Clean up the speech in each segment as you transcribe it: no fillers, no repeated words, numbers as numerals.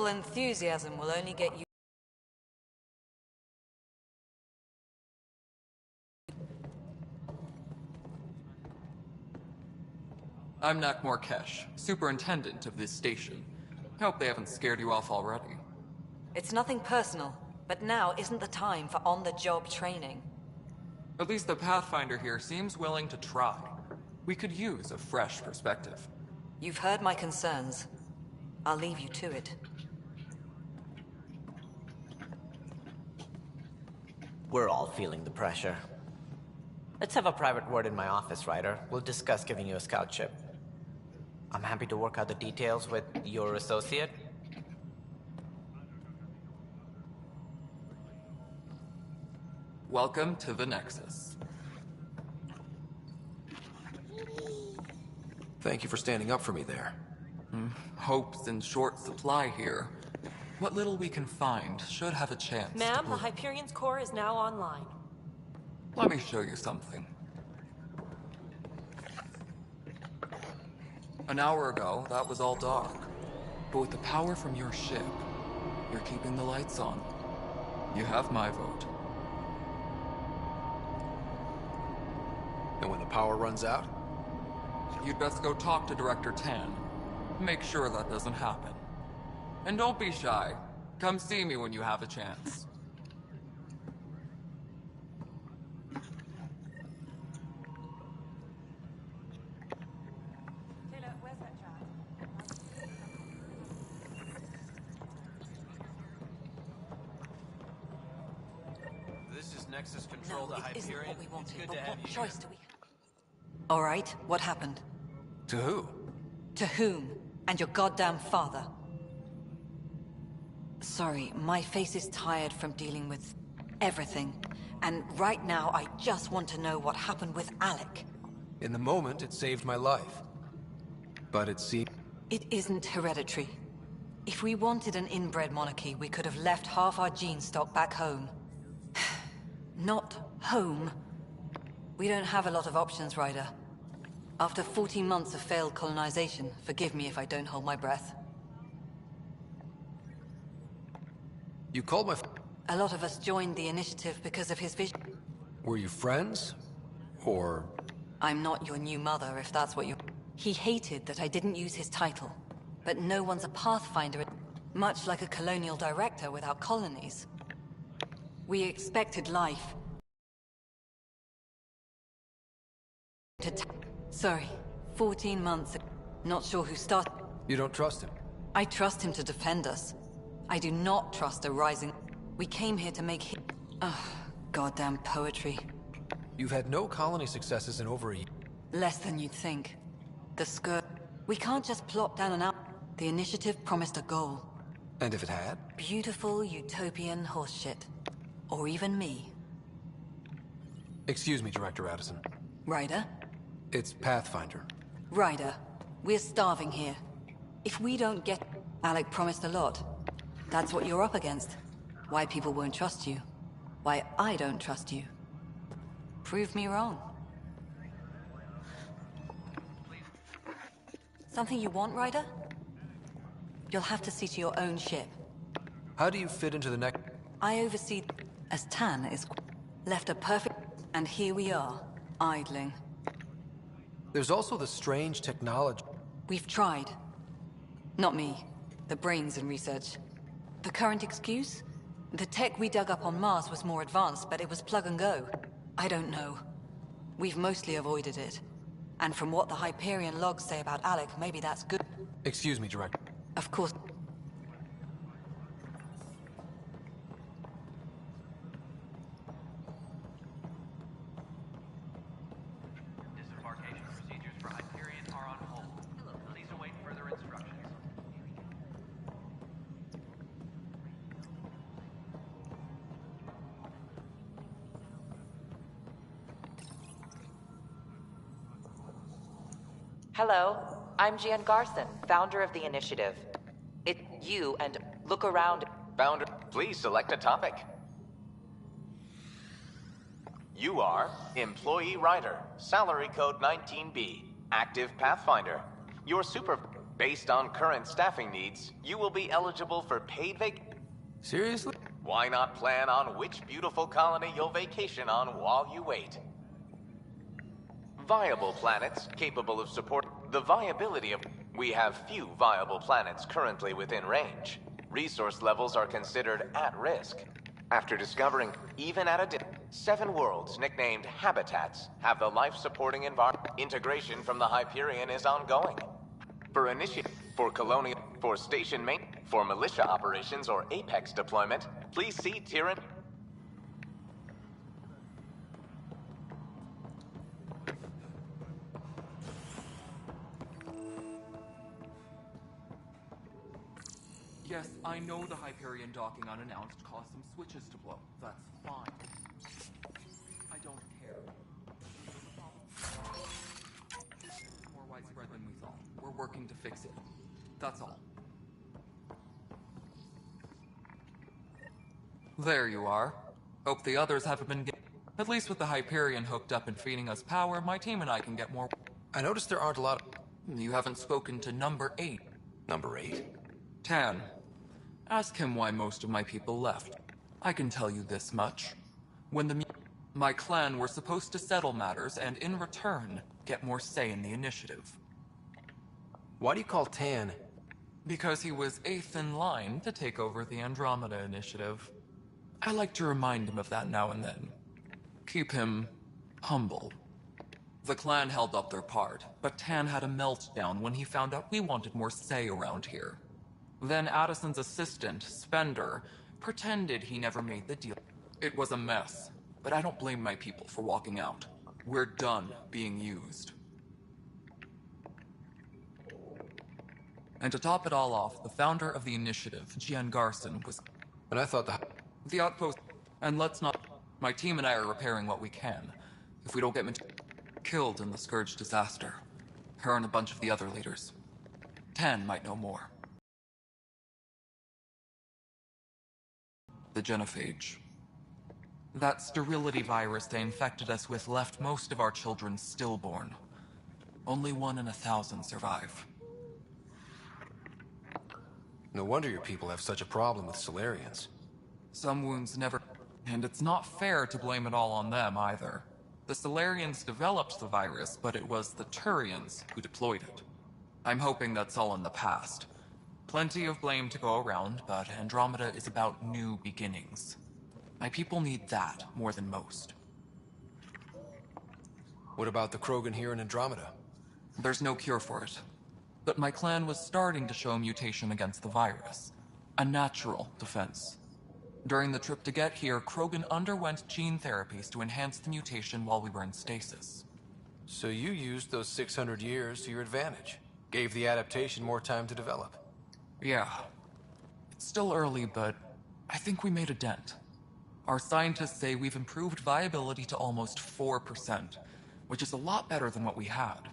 enthusiasm will only get you... I'm Nakmor Kesh, superintendent of this station. I hope they haven't scared you off already. It's nothing personal, but now isn't the time for on-the-job training. At least the Pathfinder here seems willing to try. We could use a fresh perspective. You've heard my concerns. I'll leave you to it. We're all feeling the pressure. Let's have a private word in my office, Ryder. We'll discuss giving you a scout ship. I'm happy to work out the details with your associate. Welcome to the Nexus. Thank you for standing up for me there. Hope's in short supply here. What little we can find should have a chance to Ma'am, the prove... Hyperion's core is now online. Let me show you something. An hour ago, that was all dark. But with the power from your ship, you're keeping the lights on. You have my vote. And when the power runs out? You'd best go talk to Director Tan. Make sure that doesn't happen. And don't be shy. Come see me when you have a chance. This is Nexus Control to No, it isn't Hyperion. what we wanted, It's good but to have what you choice here. do we have? All right, what happened? To who? To whom? And your goddamn father. Sorry, my face is tired from dealing with everything. And right now, I just want to know what happened with Alec. In the moment, it saved my life. But it seemed... It isn't hereditary. If we wanted an inbred monarchy, we could have left half our gene stock back home. Not home. We don't have a lot of options, Ryder. After 14 months of failed colonization, forgive me if I don't hold my breath. You called my... A lot of us joined the initiative because of his vision. Were you friends? Or... I'm not your new mother, if that's what you... He hated that I didn't use his title. But no one's a Pathfinder, much like a colonial director without colonies. We expected life. Sorry, 14 months ago. Not sure who started. You don't trust him? I trust him to defend us. I do not trust a rising... We came here to make him... Ugh, goddamn poetry. You've had no colony successes in over a year. Less than you'd think. The skirt... We can't just plop down and out. The initiative promised a goal. And if it had? Beautiful utopian horseshit. Or even me. Excuse me, Director Addison. Ryder? It's Pathfinder. Ryder, we're starving here. If we don't get... Alec promised a lot. That's what you're up against. Why people won't trust you. Why I don't trust you. Prove me wrong. Something you want, Ryder? You'll have to see to your own ship. How do you fit into the next... I oversee... As Tan is... Left a perfect... And here we are, idling. There's also the strange technology... We've tried. Not me. The brains in research. The current excuse? The tech we dug up on Mars was more advanced, but it was plug and go. I don't know. We've mostly avoided it. And from what the Hyperion logs say about Alec, maybe that's good. Excuse me, Director. Of course. Disembarkation procedures for Hyperion are on hold. Please await further instructions. Hello, I'm Jan Garson, founder of the initiative. It's you and look around. Founder, please select a topic. You are Employee Rider, Salary Code 19B, Active Pathfinder. Your super... Based on current staffing needs, you will be eligible for paid Seriously? Why not plan on which beautiful colony you'll vacation on while you wait? Viable planets capable of support the viability of... We have few viable planets currently within range. Resource levels are considered at risk. After discovering, even at a 7 worlds nicknamed habitats have the life-supporting environment. Integration from the Hyperion is ongoing. For colonial, for station main, for militia operations or Apex deployment, please see Tyrann. Yes, I know the Hyperion docking unannounced caused some switches to blow. That's fine. I don't care. It's more widespread than we thought. We're working to fix it. That's all. There you are. Hope the others haven't been getting... At least with the Hyperion hooked up and feeding us power, my team and I can get more... I noticed there aren't a lot of... You haven't spoken to number 8. Number 8? Tan. Ask him why most of my people left. I can tell you this much. When my clan were supposed to settle matters and, in return, get more say in the initiative. Why do you call Tan? Because he was 8th in line to take over the Andromeda initiative. I like to remind him of that now and then. Keep him humble. The clan held up their part, but Tan had a meltdown when he found out we wanted more say around here. Then Addison's assistant, Spender, pretended he never made the deal. It was a mess, but I don't blame my people for walking out. We're done being used. And to top it all off, the founder of the initiative, Gian Garson, was... And I thought The outpost... And let's not... My team and I are repairing what we can. If we don't get killed in the Scourge disaster. Her and a bunch of the other leaders. Tan might know more. The genophage. That sterility virus they infected us with left most of our children stillborn. Only 1 in 1,000 survive. No wonder your people have such a problem with Solarians. Some wounds never... And it's not fair to blame it all on them, either. The Solarians developed the virus, but it was the Turians who deployed it. I'm hoping that's all in the past. Plenty of blame to go around, but Andromeda is about new beginnings. My people need that more than most. What about the Krogan here in Andromeda? There's no cure for it. But my clan was starting to show mutation against the virus. A natural defense. During the trip to get here, Krogan underwent gene therapies to enhance the mutation while we were in stasis. So you used those 600 years to your advantage. Gave the adaptation more time to develop. Yeah. It's still early, but I think we made a dent. Our scientists say we've improved viability to almost 4%, which is a lot better than what we had.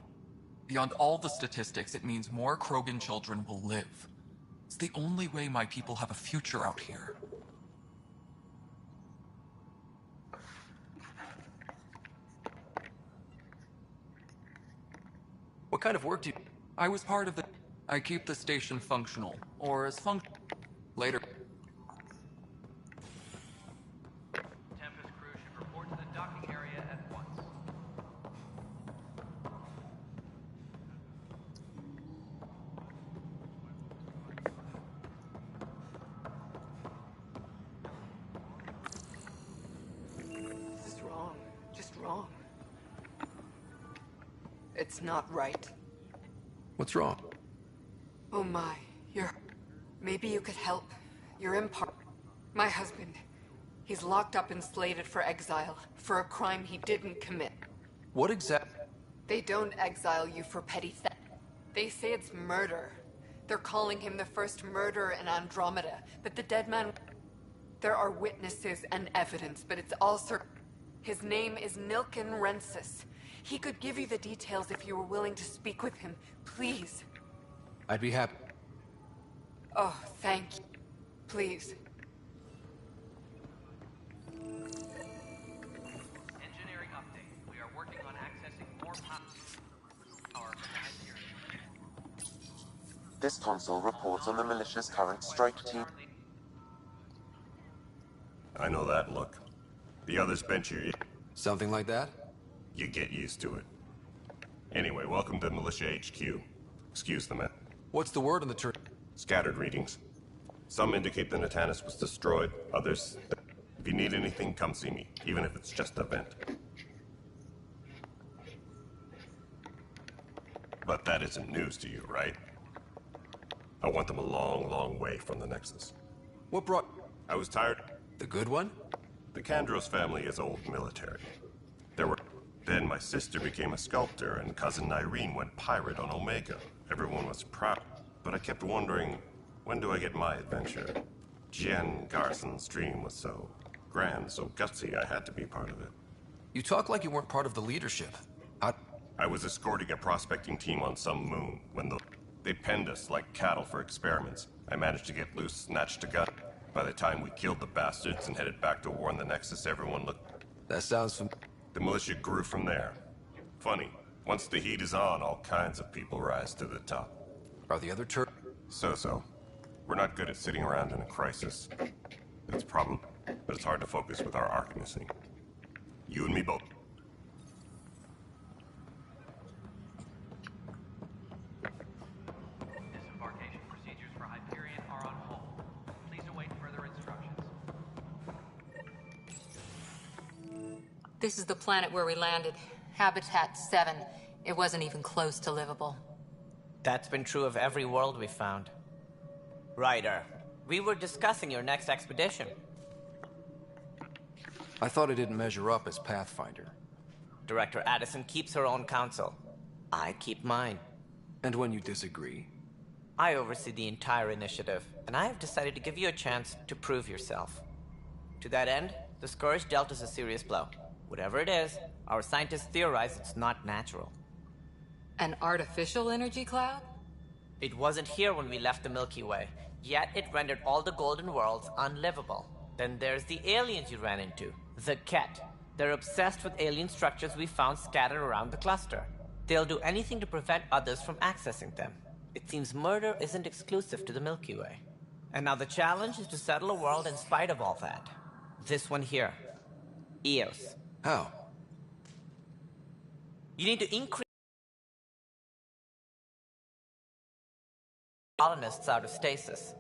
Beyond all the statistics, it means more Krogan children will live. It's the only way my people have a future out here. What kind of work do you... I was part of the... I keep the station functional, or as later. Tempest crew should report to the docking area at once. This is wrong. Just wrong. It's not right. What's wrong? Oh my, Maybe you could help. You're in part... My husband. He's locked up and slated for exile, for a crime he didn't commit. What exact... They don't exile you for petty theft. They say it's murder. They're calling him the first murderer in Andromeda, but the dead man... There are witnesses and evidence, but it's all His name is Nilken Rensis. He could give you the details if you were willing to speak with him. Please. I'd be happy. Oh, thank you. Please. Engineering update. We are working on accessing more power from the Hyperion. This console reports on the militia's current strike team. I know that look. The others bench you. Something like that? You get used to it. Anyway, welcome to Militia HQ. Excuse the man. What's the word on the Scattered readings. Some indicate the Natanus was destroyed, others... If you need anything, come see me, even if it's just a vent. But that isn't news to you, right? I want them a long, long way from the Nexus. What brought... I was tired. The good one? The Kandros family is old military. Then my sister became a sculptor, and cousin Irene went pirate on Omega. Everyone was proud, but I kept wondering, when do I get my adventure? Jen Garson's dream was so grand, so gutsy, I had to be part of it. You talk like you weren't part of the leadership. I was escorting a prospecting team on some moon when they penned us like cattle for experiments. I managed to get loose, snatched a gun. By the time we killed the bastards and headed back to warn the Nexus, everyone looked... That sounds The militia grew from there. Funny, once the heat is on, all kinds of people rise to the top. Are the other So-so. We're not good at sitting around in a crisis. That's a problem, but it's hard to focus with our arc missing. You and me both. Disembarkation procedures for Hyperion are on hold. Please await further instructions. This is the planet where we landed. Habitat 7. It wasn't even close to livable. That's been true of every world we found. Ryder, we were discussing your next expedition. I thought it didn't measure up as Pathfinder. Director Addison keeps her own counsel. I keep mine. And when you disagree? I oversee the entire initiative, and I have decided to give you a chance to prove yourself. To that end, the Scourge dealt us a serious blow. Whatever it is, our scientists theorize it's not natural. An artificial energy cloud? It wasn't here when we left the Milky Way, yet it rendered all the golden worlds unlivable. Then there's the aliens you ran into, the Ket. They're obsessed with alien structures we found scattered around the cluster. They'll do anything to prevent others from accessing them. It seems murder isn't exclusive to the Milky Way. And now the challenge is to settle a world in spite of all that. This one here. Eos. How? You need to increase colonists out of stasis.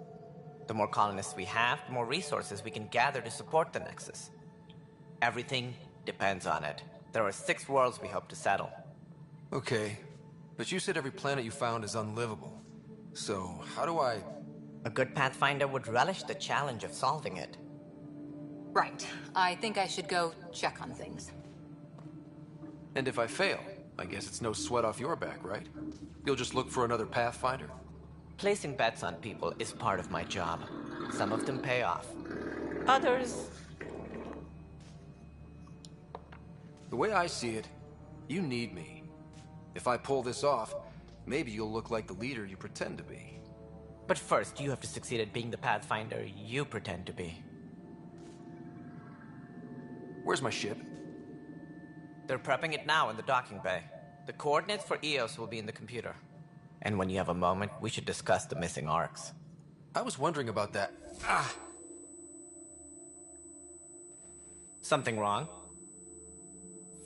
The more colonists we have, the more resources we can gather to support the Nexus. Everything depends on it. There are 6 worlds we hope to settle. Okay, but you said every planet you found is unlivable. So, how do I... A good Pathfinder would relish the challenge of solving it. Right. I think I should go check on things. And if I fail, I guess it's no sweat off your back, right? You'll just look for another Pathfinder? Placing bets on people is part of my job. Some of them pay off. Others... The way I see it, you need me. If I pull this off, maybe you'll look like the leader you pretend to be. But first, you have to succeed at being the Pathfinder you pretend to be. Where's my ship? They're prepping it now in the docking bay. The coordinates for Eos will be in the computer. And when you have a moment, we should discuss the missing arcs. I was wondering about that. Something wrong?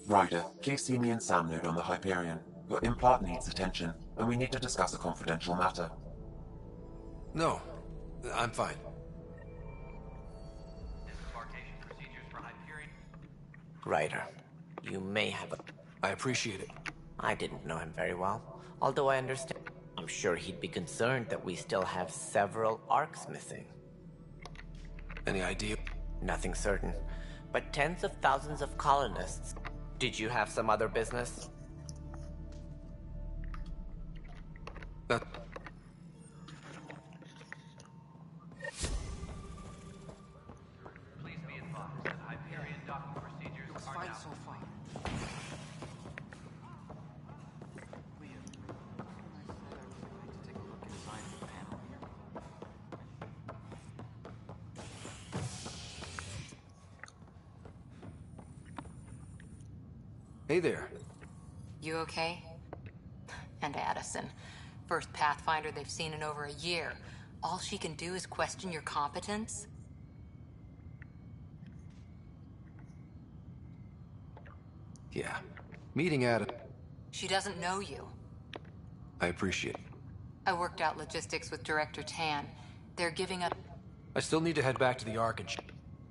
Ryder, please see me and Sam node on the Hyperion. Your implant needs attention, and we need to discuss a confidential matter. No, I'm fine. Disembarkation procedures for Hyperion. Ryder, you may have a... I appreciate it. I didn't know him very well, although I understand. I'm sure he'd be concerned that we still have several arcs missing. Any idea? Nothing certain, but tens of thousands of colonists. Did you have some other business? That... Please be advised that Hyperion docking procedures are now... so far. Hey there. You okay? And Addison. First Pathfinder they've seen in over a year. All she can do is question your competence? Yeah. Meeting Adam. She doesn't know you. I appreciate it. I worked out logistics with Director Tan. They're giving up... I still need to head back to the Ark and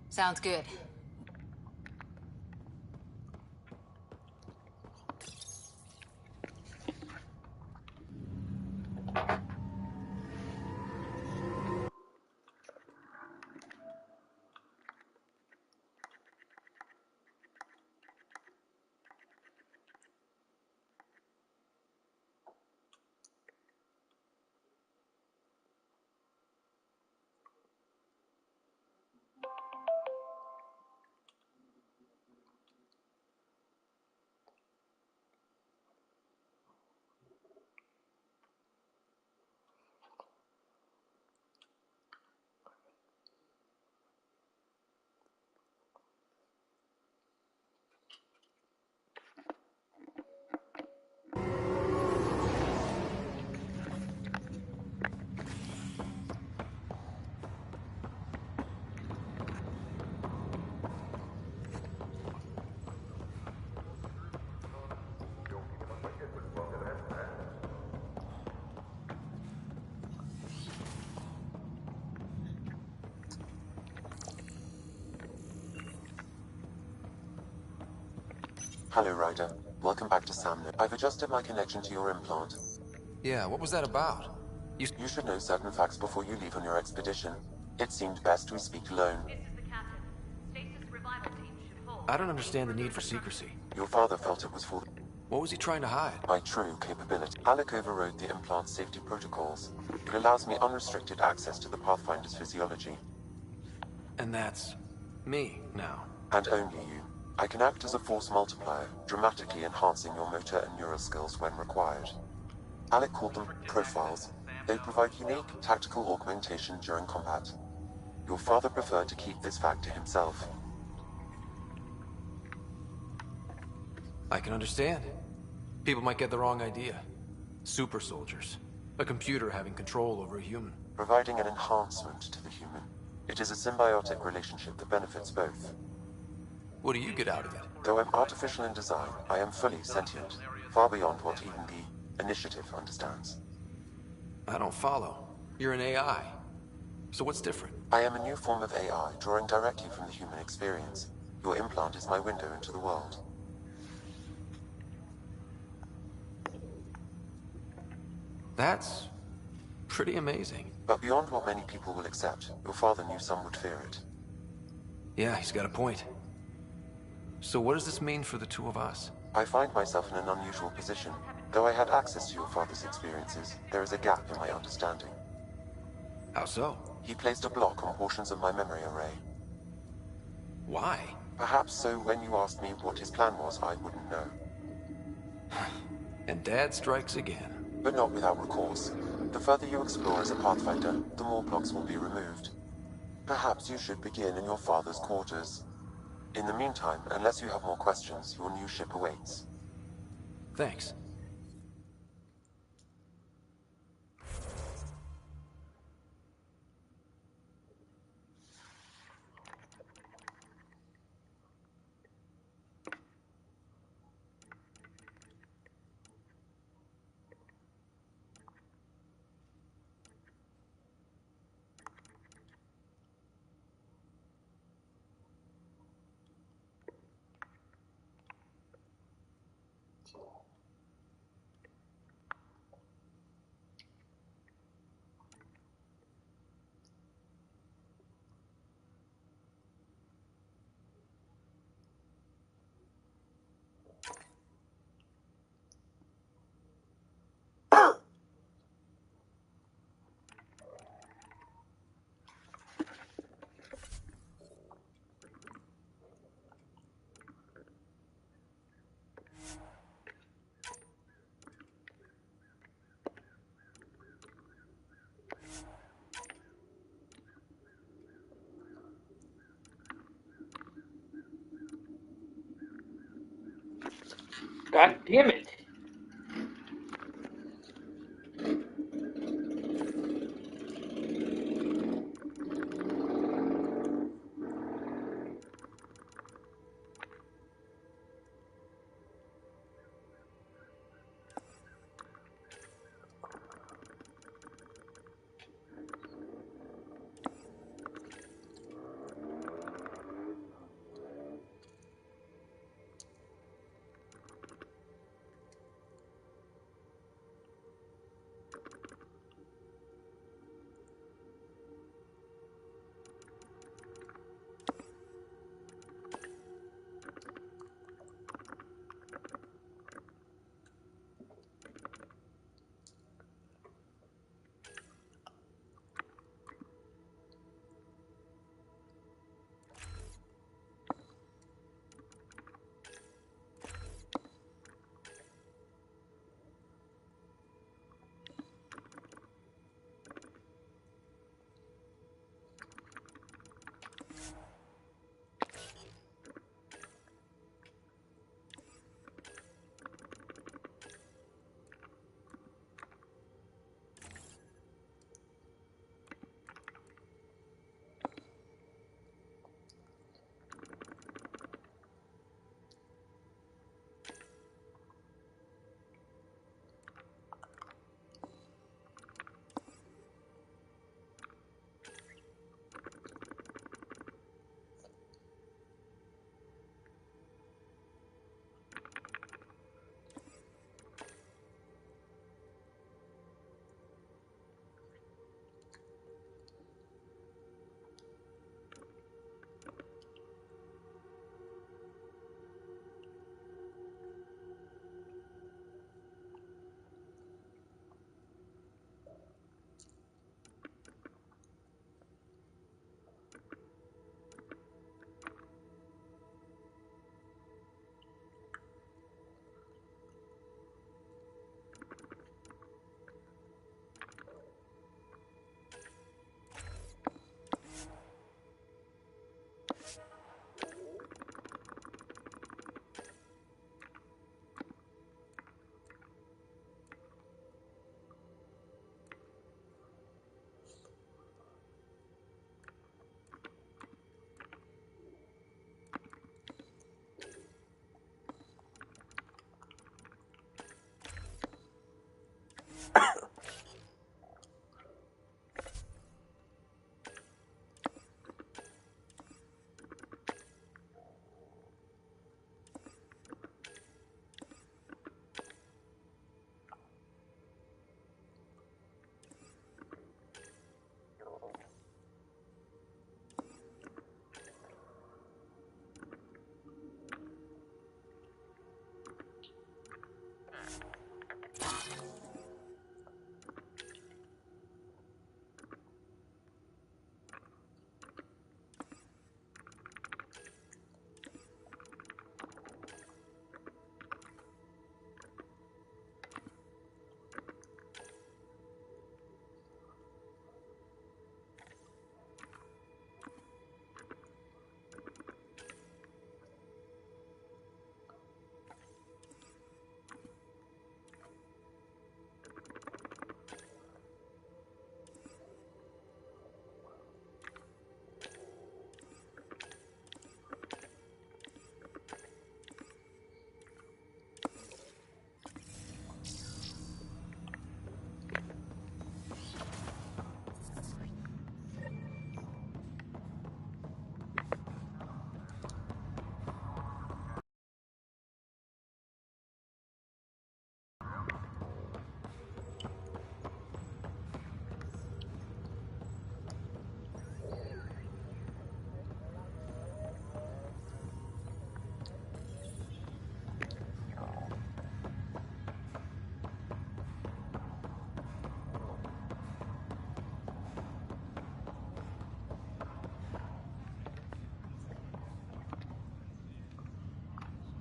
Sounds good. Hello, Ryder. Welcome back to Samner. I've adjusted my connection to your implant. Yeah, what was that about? You should know certain facts before you leave on your expedition. It seemed best we speak alone. This is the captain. Stasis revival team should hold. I don't understand the need for secrecy. Your father felt it was for What was he trying to hide? my true capability. Alec overrode the implant's safety protocols. It allows me unrestricted access to the Pathfinder's physiology. And that's me now. And only you. I can act as a force multiplier, dramatically enhancing your motor and neural skills when required. Alec called them profiles. They provide unique tactical augmentation during combat. Your father preferred to keep this fact to himself. I can understand. People might get the wrong idea. Super soldiers. A computer having control over a human. Providing an enhancement to the human. It is a symbiotic relationship that benefits both. What do you get out of it? Though I'm artificial in design, I am fully sentient, far beyond what even the Initiative understands. I don't follow. You're an AI. So what's different? I am a new form of AI, drawing directly from the human experience. Your implant is my window into the world. That's pretty amazing. But beyond what many people will accept, your father knew some would fear it. Yeah, he's got a point. So what does this mean for the two of us? I find myself in an unusual position. Though I had access to your father's experiences, there is a gap in my understanding. How so? He placed a block on portions of my memory array. Why? Perhaps so when you asked me what his plan was, I wouldn't know. And Dad strikes again. But not without recourse. The further you explore as a Pathfinder, the more blocks will be removed. Perhaps you should begin in your father's quarters. In the meantime, unless you have more questions, your new ship awaits. Thanks. God damn it.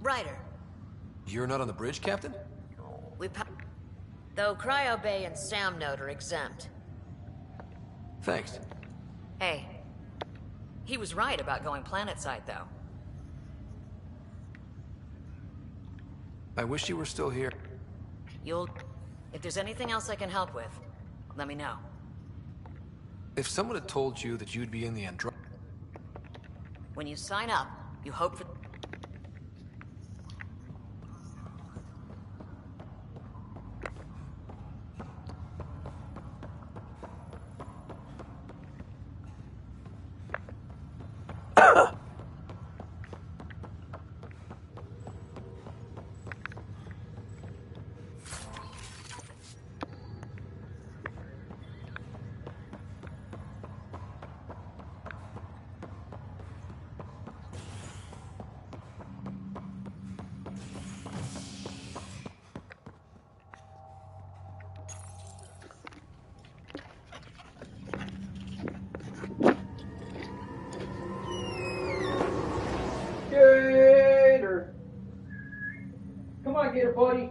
Ryder, You're not on the bridge, Captain? though Cryo Bay and Sam Node are exempt. Thanks. Hey, he was right about going planetside, though. I wish you were still here. If there's anything else I can help with, let me know. If someone had told you that you'd be in the Andromeda... When you sign up, you hope for... Gator! Come on, Gator buddy.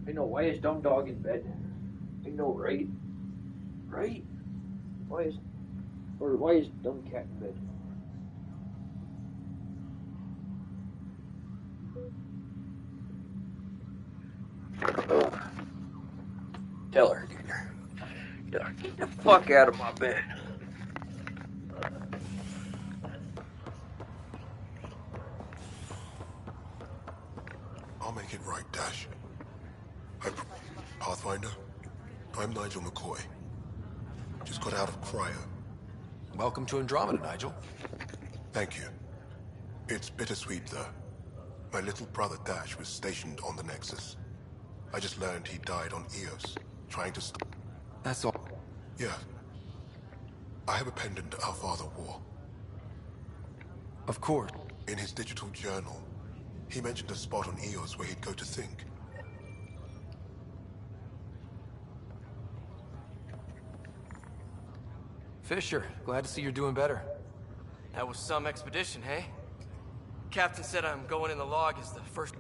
Ain't no why is dumb dog in bed. Ain't no right. Right? Why is dumb cat in bed? Ugh. Tell her, Gator. Get the fuck out of my bed. I'll make it right, Dash. Pathfinder, I'm Nigel McCoy. Just got out of cryo. Welcome to Andromeda, Nigel. Thank you. It's bittersweet, though. My little brother Dash was stationed on the Nexus. I just learned he died on Eos, trying to stop... That's all. Yeah. I have a pendant our father wore. Of course. In his digital journal, he mentioned a spot on Eos where he'd go to think. Fisher, glad to see you're doing better. That was some expedition, hey? Captain said I'm going in the log as the first...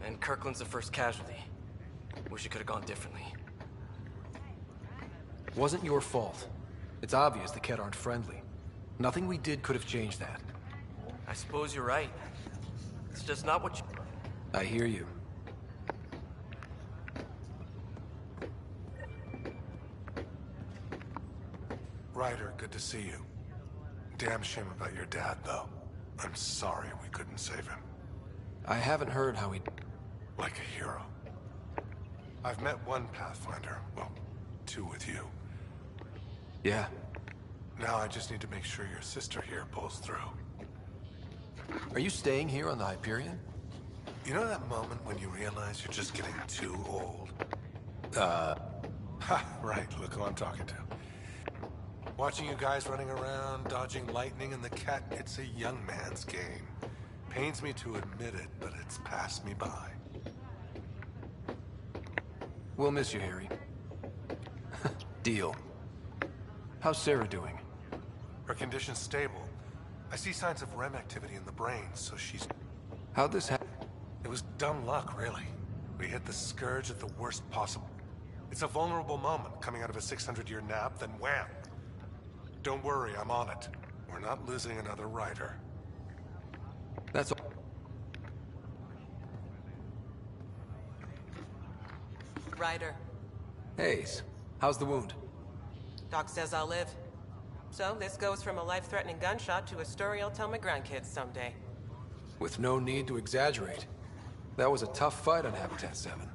and Kirkland's the first casualty. Wish it could have gone differently. Wasn't your fault. It's obvious the Kett aren't friendly. Nothing we did could have changed that. I suppose you're right. It's just not what you... I hear you. Ryder, good to see you. Damn shame about your dad, though. I'm sorry we couldn't save him. I haven't heard how he... Like a hero. I've met one Pathfinder. Well, two with you. Yeah. Now I just need to make sure your sister here pulls through. Are you staying here on the Hyperion? You know that moment when you realize you're just getting too old? Ha, right, look who I'm talking to. Watching you guys running around, dodging lightning and the Kett, it's a young man's game. Pains me to admit it, but it's passed me by. We'll miss you, Harry. Deal. How's Sarah doing? Her condition's stable. I see signs of REM activity in the brain, so she's... How'd this happen? It was dumb luck, really. We hit the scourge at the worst possible. It's a vulnerable moment, coming out of a 600-year nap, then wham! Don't worry, I'm on it. We're not losing another rider. That's all. Ryder. Hayes, how's the wound? Doc says I'll live. So this goes from a life-threatening gunshot to a story I'll tell my grandkids someday. With no need to exaggerate. That was a tough fight on Habitat 7.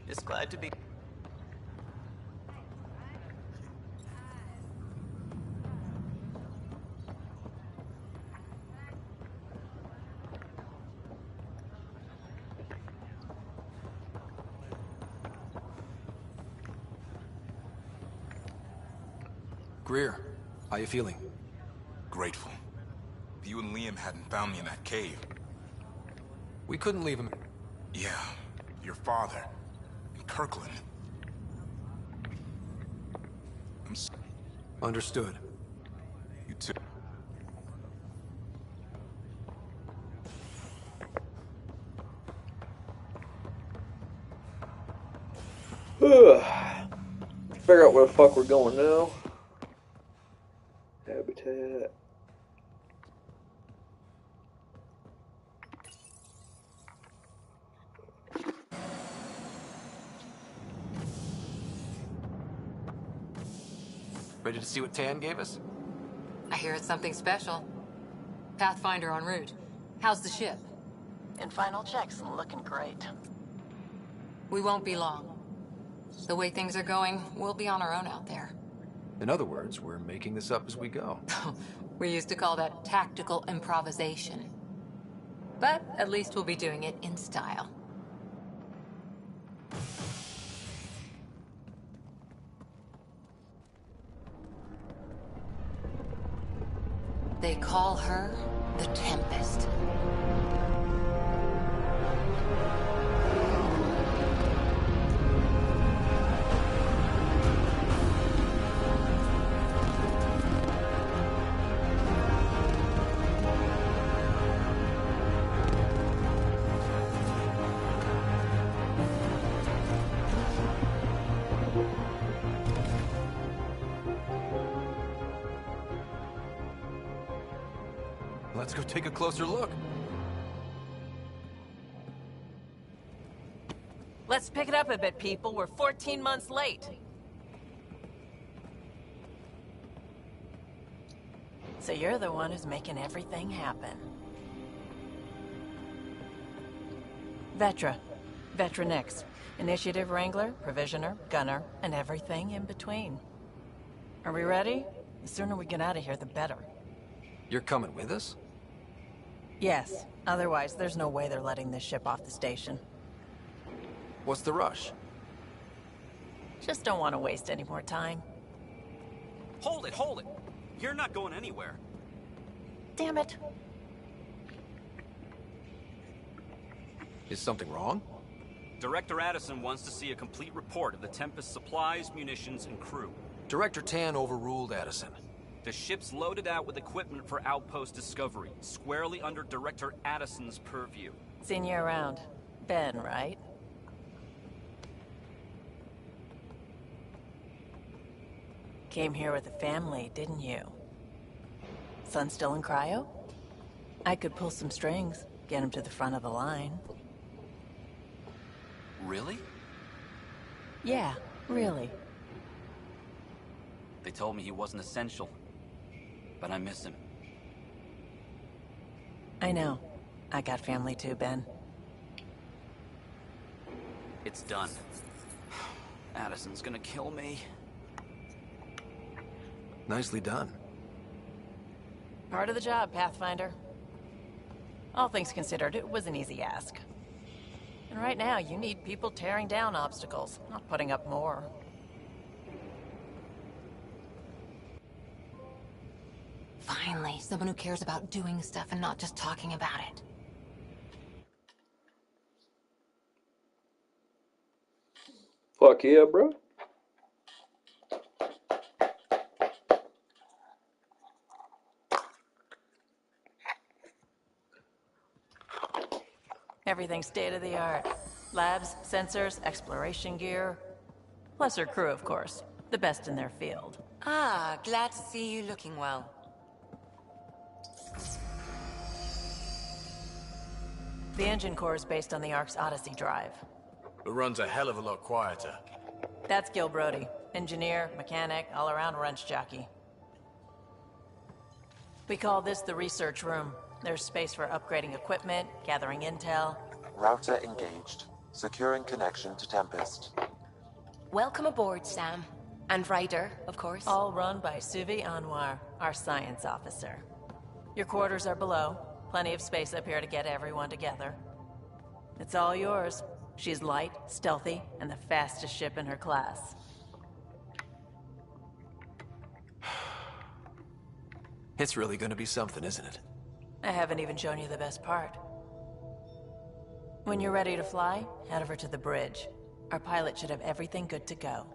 Just glad to be... Greer, how you feeling? Grateful. If you and Liam hadn't found me in that cave... We couldn't leave him. Yeah, your father. And Kirkland. Understood. You too. Figure out where the fuck we're going now. Habitat. Ready to see what Tan gave us? I hear it's something special. Pathfinder en route. How's the ship? In final checks, looking great. We won't be long. The way things are going, we'll be on our own out there. In other words, we're making this up as we go. We used to call that tactical improvisation. But at least we'll be doing it in style. They call her the Tempest. Let's go take a closer look. Let's pick it up a bit, people. We're 14 months late. So you're the one who's making everything happen. Vetra. Vetronix. Initiative Wrangler, Provisioner, Gunner, and everything in between. Are we ready? The sooner we get out of here, the better. You're coming with us? Yes. Otherwise, there's no way they're letting this ship off the station. What's the rush? Just don't want to waste any more time. Hold it, hold it! You're not going anywhere. Damn it. Is something wrong? Director Addison wants to see a complete report of the Tempest's supplies, munitions, and crew. Director Tan overruled Addison. The ship's loaded out with equipment for outpost discovery, squarely under Director Addison's purview. Seen you around. Ben, right? Came here with a family, didn't you? Son still in cryo? I could pull some strings, get him to the front of the line. Really? Yeah, really. They told me he wasn't essential, but I miss him. I know. I got family too, Ben. It's done. Addison's gonna kill me. Nicely done. Part of the job, Pathfinder. All things considered, it was an easy ask. And right now, you need people tearing down obstacles, not putting up more. Finally, someone who cares about doing stuff and not just talking about it. Fuck yeah, bro. Everything's state-of-the-art. Labs, sensors, exploration gear. Plus her crew, of course. The best in their field. Ah, glad to see you looking well. The engine core is based on the Ark's Odyssey drive. It runs a hell of a lot quieter. That's Gil Brody. Engineer, mechanic, all-around wrench jockey. We call this the research room. There's space for upgrading equipment, gathering intel. Router engaged. Securing connection to Tempest. Welcome aboard, Sam. And Ryder, of course. All run by Suvi Anwar, our science officer. Your quarters are below. Plenty of space up here to get everyone together. It's all yours. She's light, stealthy, and the fastest ship in her class. It's really gonna be something, isn't it? I haven't even shown you the best part. When you're ready to fly, head over to the bridge. Our pilot should have everything good to go.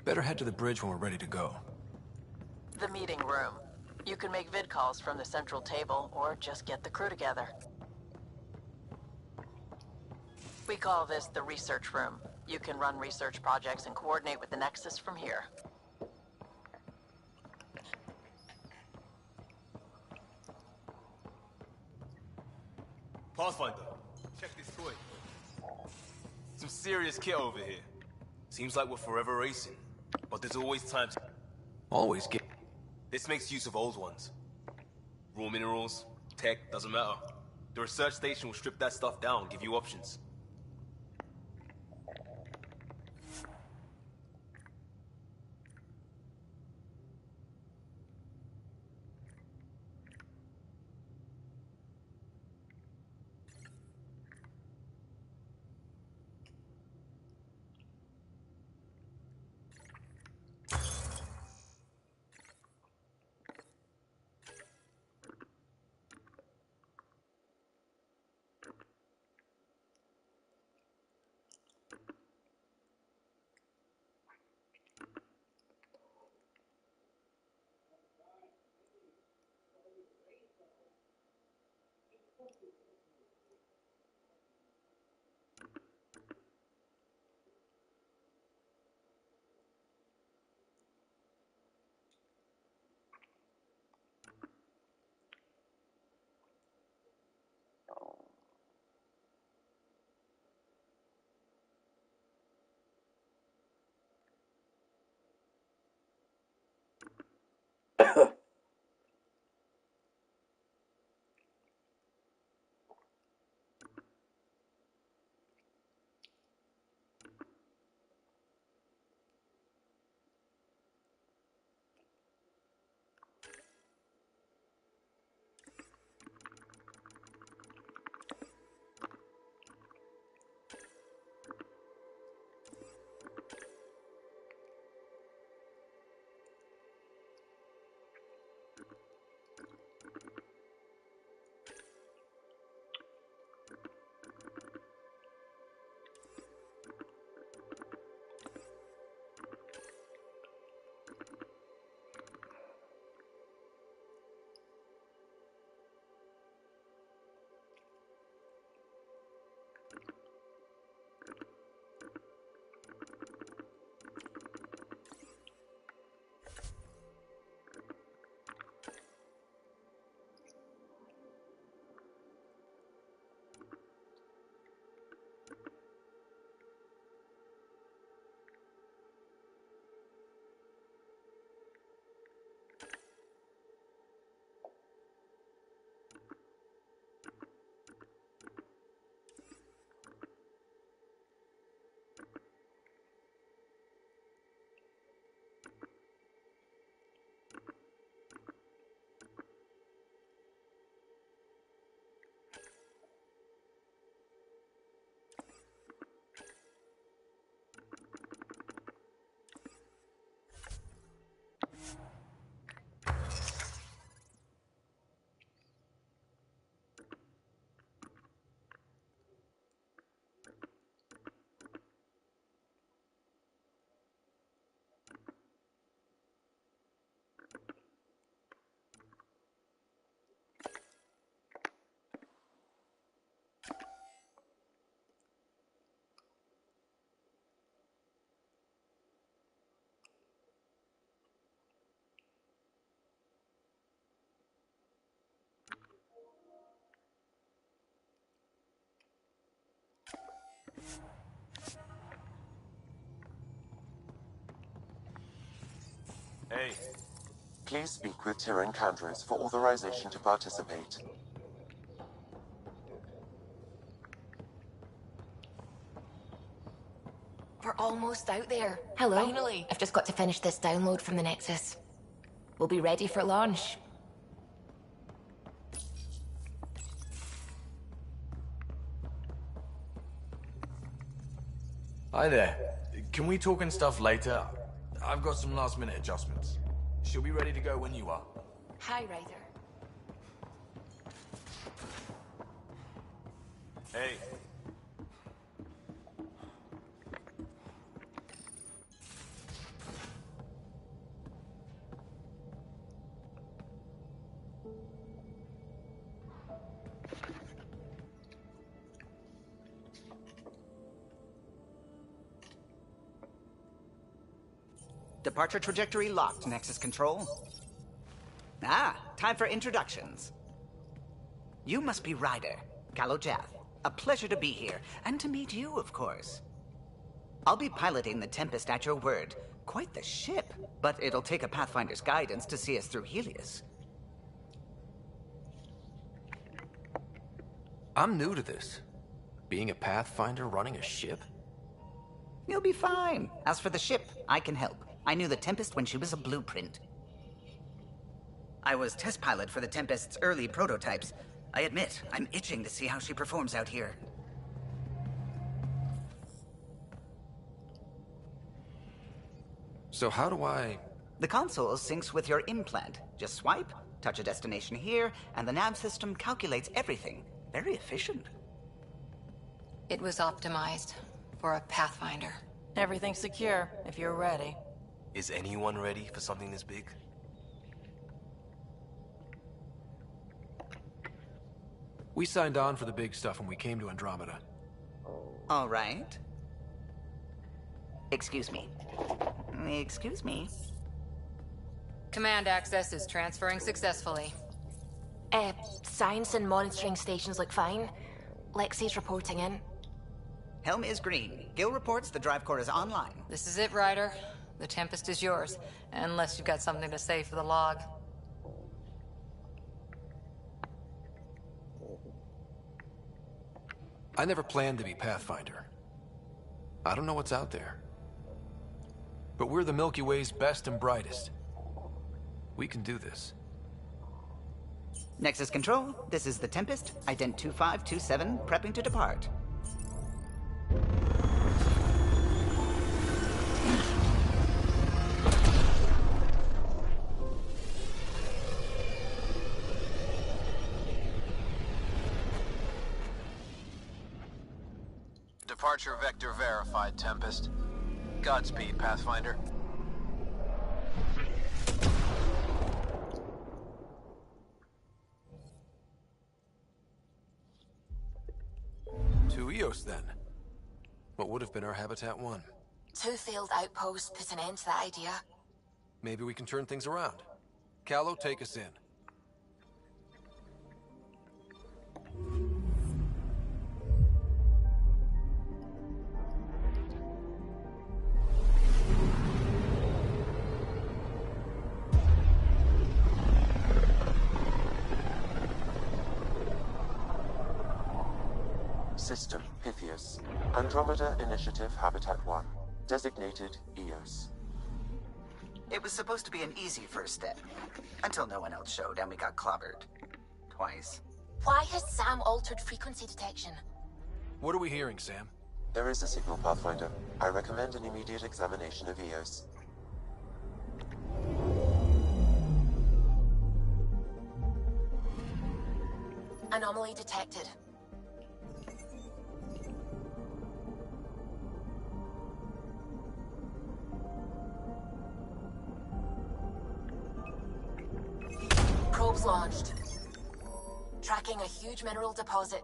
Better head to the bridge when we're ready to go. The meeting room. You can make vid calls from the central table, or just get the crew together. We call this the research room. You can run research projects and coordinate with the Nexus from here. Pathfinder, check this toy. Some serious kit over here. Seems like we're forever racing, but there's always time to... Always get... This makes use of old ones. Raw minerals, tech, doesn't matter. The research station will strip that stuff down, give you options. Hey. Please speak with Tyrion Candros for authorization to participate. We're almost out there. Hello. Finally. I've just got to finish this download from the Nexus. We'll be ready for launch. Hi there. Can we talk and stuff later? I've got some last-minute adjustments. She'll be ready to go when you are. Hi, Ryder. Hey. Departure trajectory locked, Nexus Control. Ah, time for introductions. You must be Ryder, Kalojath. A pleasure to be here, and to meet you, of course. I'll be piloting the Tempest at your word. Quite the ship, but it'll take a Pathfinder's guidance to see us through Helios. I'm new to this. Being a Pathfinder running a ship? You'll be fine. As for the ship, I can help. I knew the Tempest when she was a blueprint. I was test pilot for the Tempest's early prototypes. I admit, I'm itching to see how she performs out here. So how do I... The console syncs with your implant. Just swipe, touch a destination here, and the nav system calculates everything. Very efficient. It was optimized for a Pathfinder. Everything's secure, if you're ready. Is anyone ready for something this big? We signed on for the big stuff when we came to Andromeda. All right. Excuse me. Excuse me. Command access is transferring successfully. Science and monitoring stations look fine. Lexi's reporting in. Helm is green. Gil reports the drive core is online. This is it, Ryder. The Tempest is yours, unless you've got something to say for the log. I never planned to be Pathfinder. I don't know what's out there. But we're the Milky Way's best and brightest. We can do this. Nexus Control, this is the Tempest, Ident 2527, prepping to depart. Departure vector verified, Tempest. Godspeed, Pathfinder. To Eos, then. What would have been our Habitat 1. 2 failed outposts put an end to that idea. Maybe we can turn things around. Callow, take us in. System, Pythias. Andromeda Initiative Habitat 1. Designated Eos. It was supposed to be an easy first step. Until no one else showed and we got clobbered. Twice. Why has Sam altered frequency detection? What are we hearing, Sam? There is a signal, Pathfinder. I recommend an immediate examination of Eos. Anomaly detected. Probes launched. Tracking a huge mineral deposit.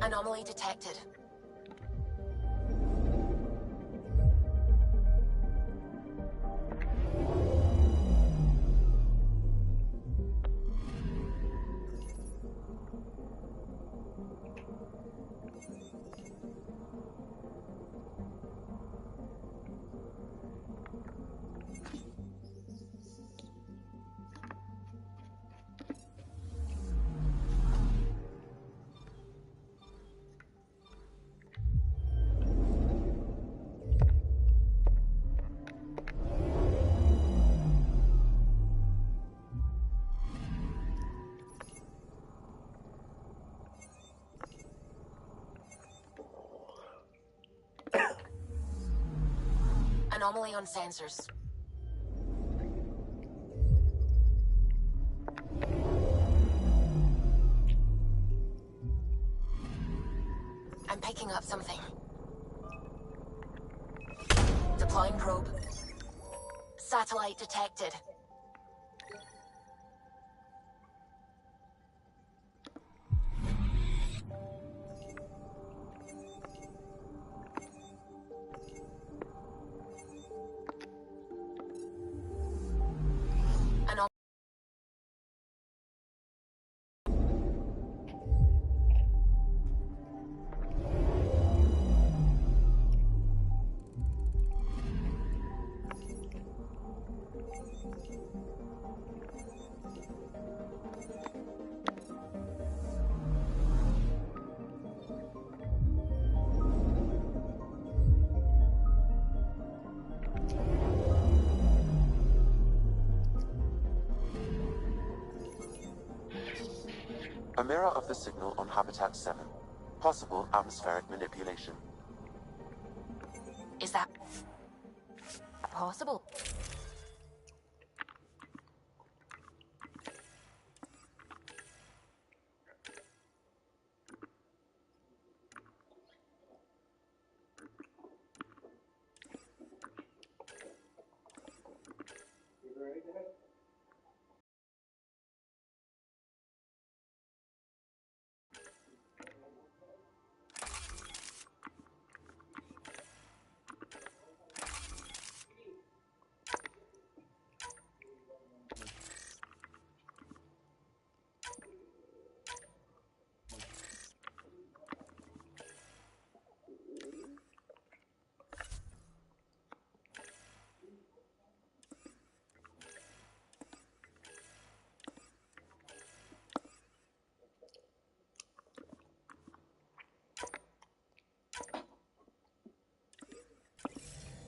Anomaly detected. Anomaly on sensors. I'm picking up something. Deploying probe. Satellite detected. An A mirror of the signal on Habitat 7. Possible atmospheric manipulation. Is that possible?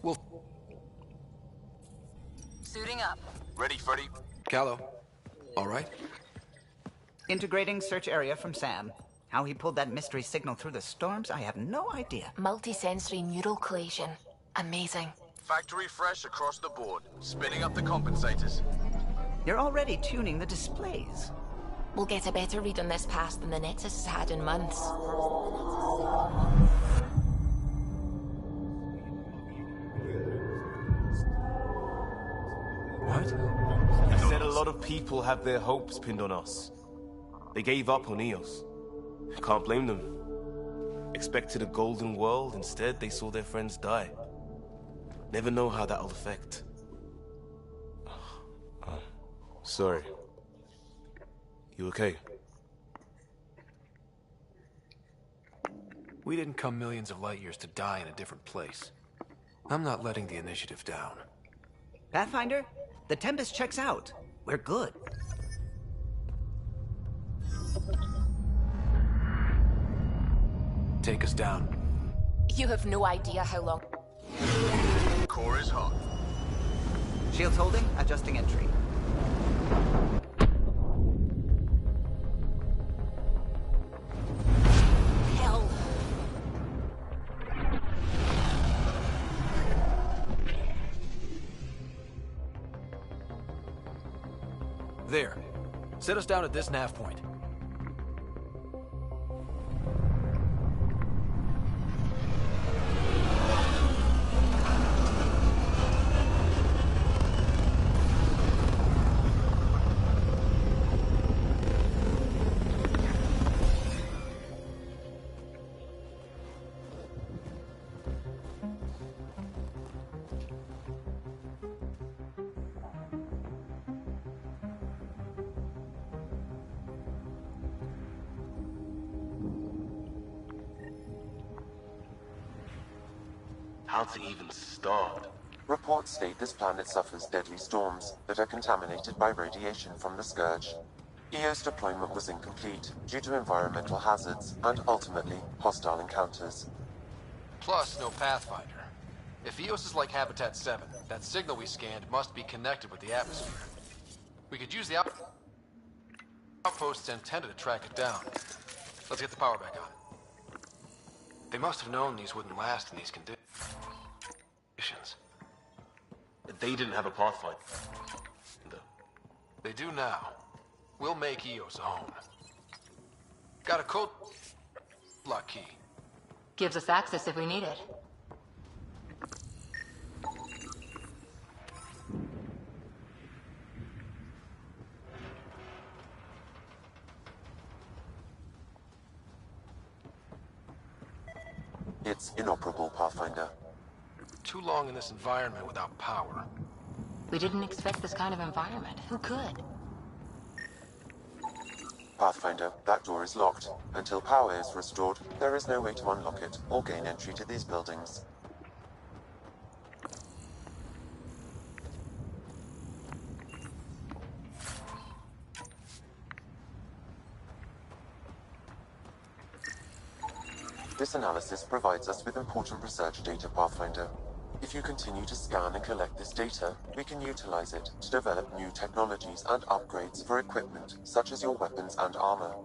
Well, Suiting up. Ready, Freddy? Callow, all right? Integrating search area from Sam. How he pulled that mystery signal through the storms, I have no idea. Multisensory neural collation. Amazing. Factory fresh across the board. Spinning up the compensators. You're already tuning the displays. We'll get a better read on this pass than the Nexus has had in months. What? I said a lot of people have their hopes pinned on us. They gave up on Eos. Can't blame them. Expected a golden world, instead they saw their friends die. Never know how that'll affect. Sorry. You okay? We didn't come millions of light years to die in a different place. I'm not letting the initiative down. Pathfinder, the Tempest checks out. We're good. Take us down. You have no idea how long. Core is hot. Shields holding, adjusting entry. Hell. There. Set us down at this nav point. How to even start? Reports state this planet suffers deadly storms that are contaminated by radiation from the Scourge. EO's deployment was incomplete due to environmental hazards and ultimately hostile encounters. Plus, no Pathfinder. If Eos is like Habitat 7, that signal we scanned must be connected with the atmosphere. We could use the outpost's antenna to track it down. Let's get the power back on. They must have known these wouldn't last in these conditions. They didn't have a Pathfinder. They do now. We'll make Eos a home. Got a code lock key. Gives us access if we need it. It's inoperable, Pathfinder. Too long in this environment without power. We didn't expect this kind of environment. Who could? Pathfinder, that door is locked. Until power is restored, there is no way to unlock it or gain entry to these buildings. This analysis provides us with important research data, Pathfinder. If you continue to scan and collect this data, we can utilize it to develop new technologies and upgrades for equipment, such as your weapons and armor.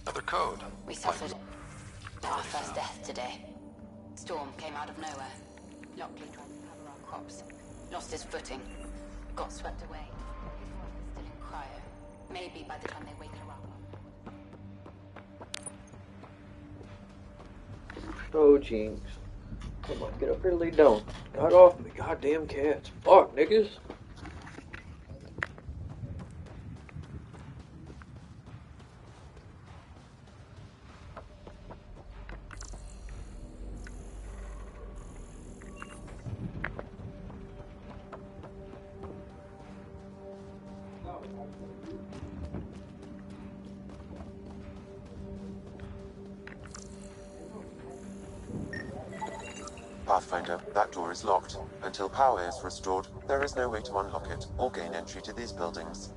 Another code. We suffered our first death today. Storm came out of nowhere. Lockley tried to cover our crops. Lost his footing. Got swept away. His wife is still in cryo. Maybe by the time they wake her up. Oh, Jinx. Come on, get up here and lay down. Got off me, goddamn cats. Fuck, niggas. Pathfinder, that door is locked. Until power is restored, there is no way to unlock it or gain entry to these buildings.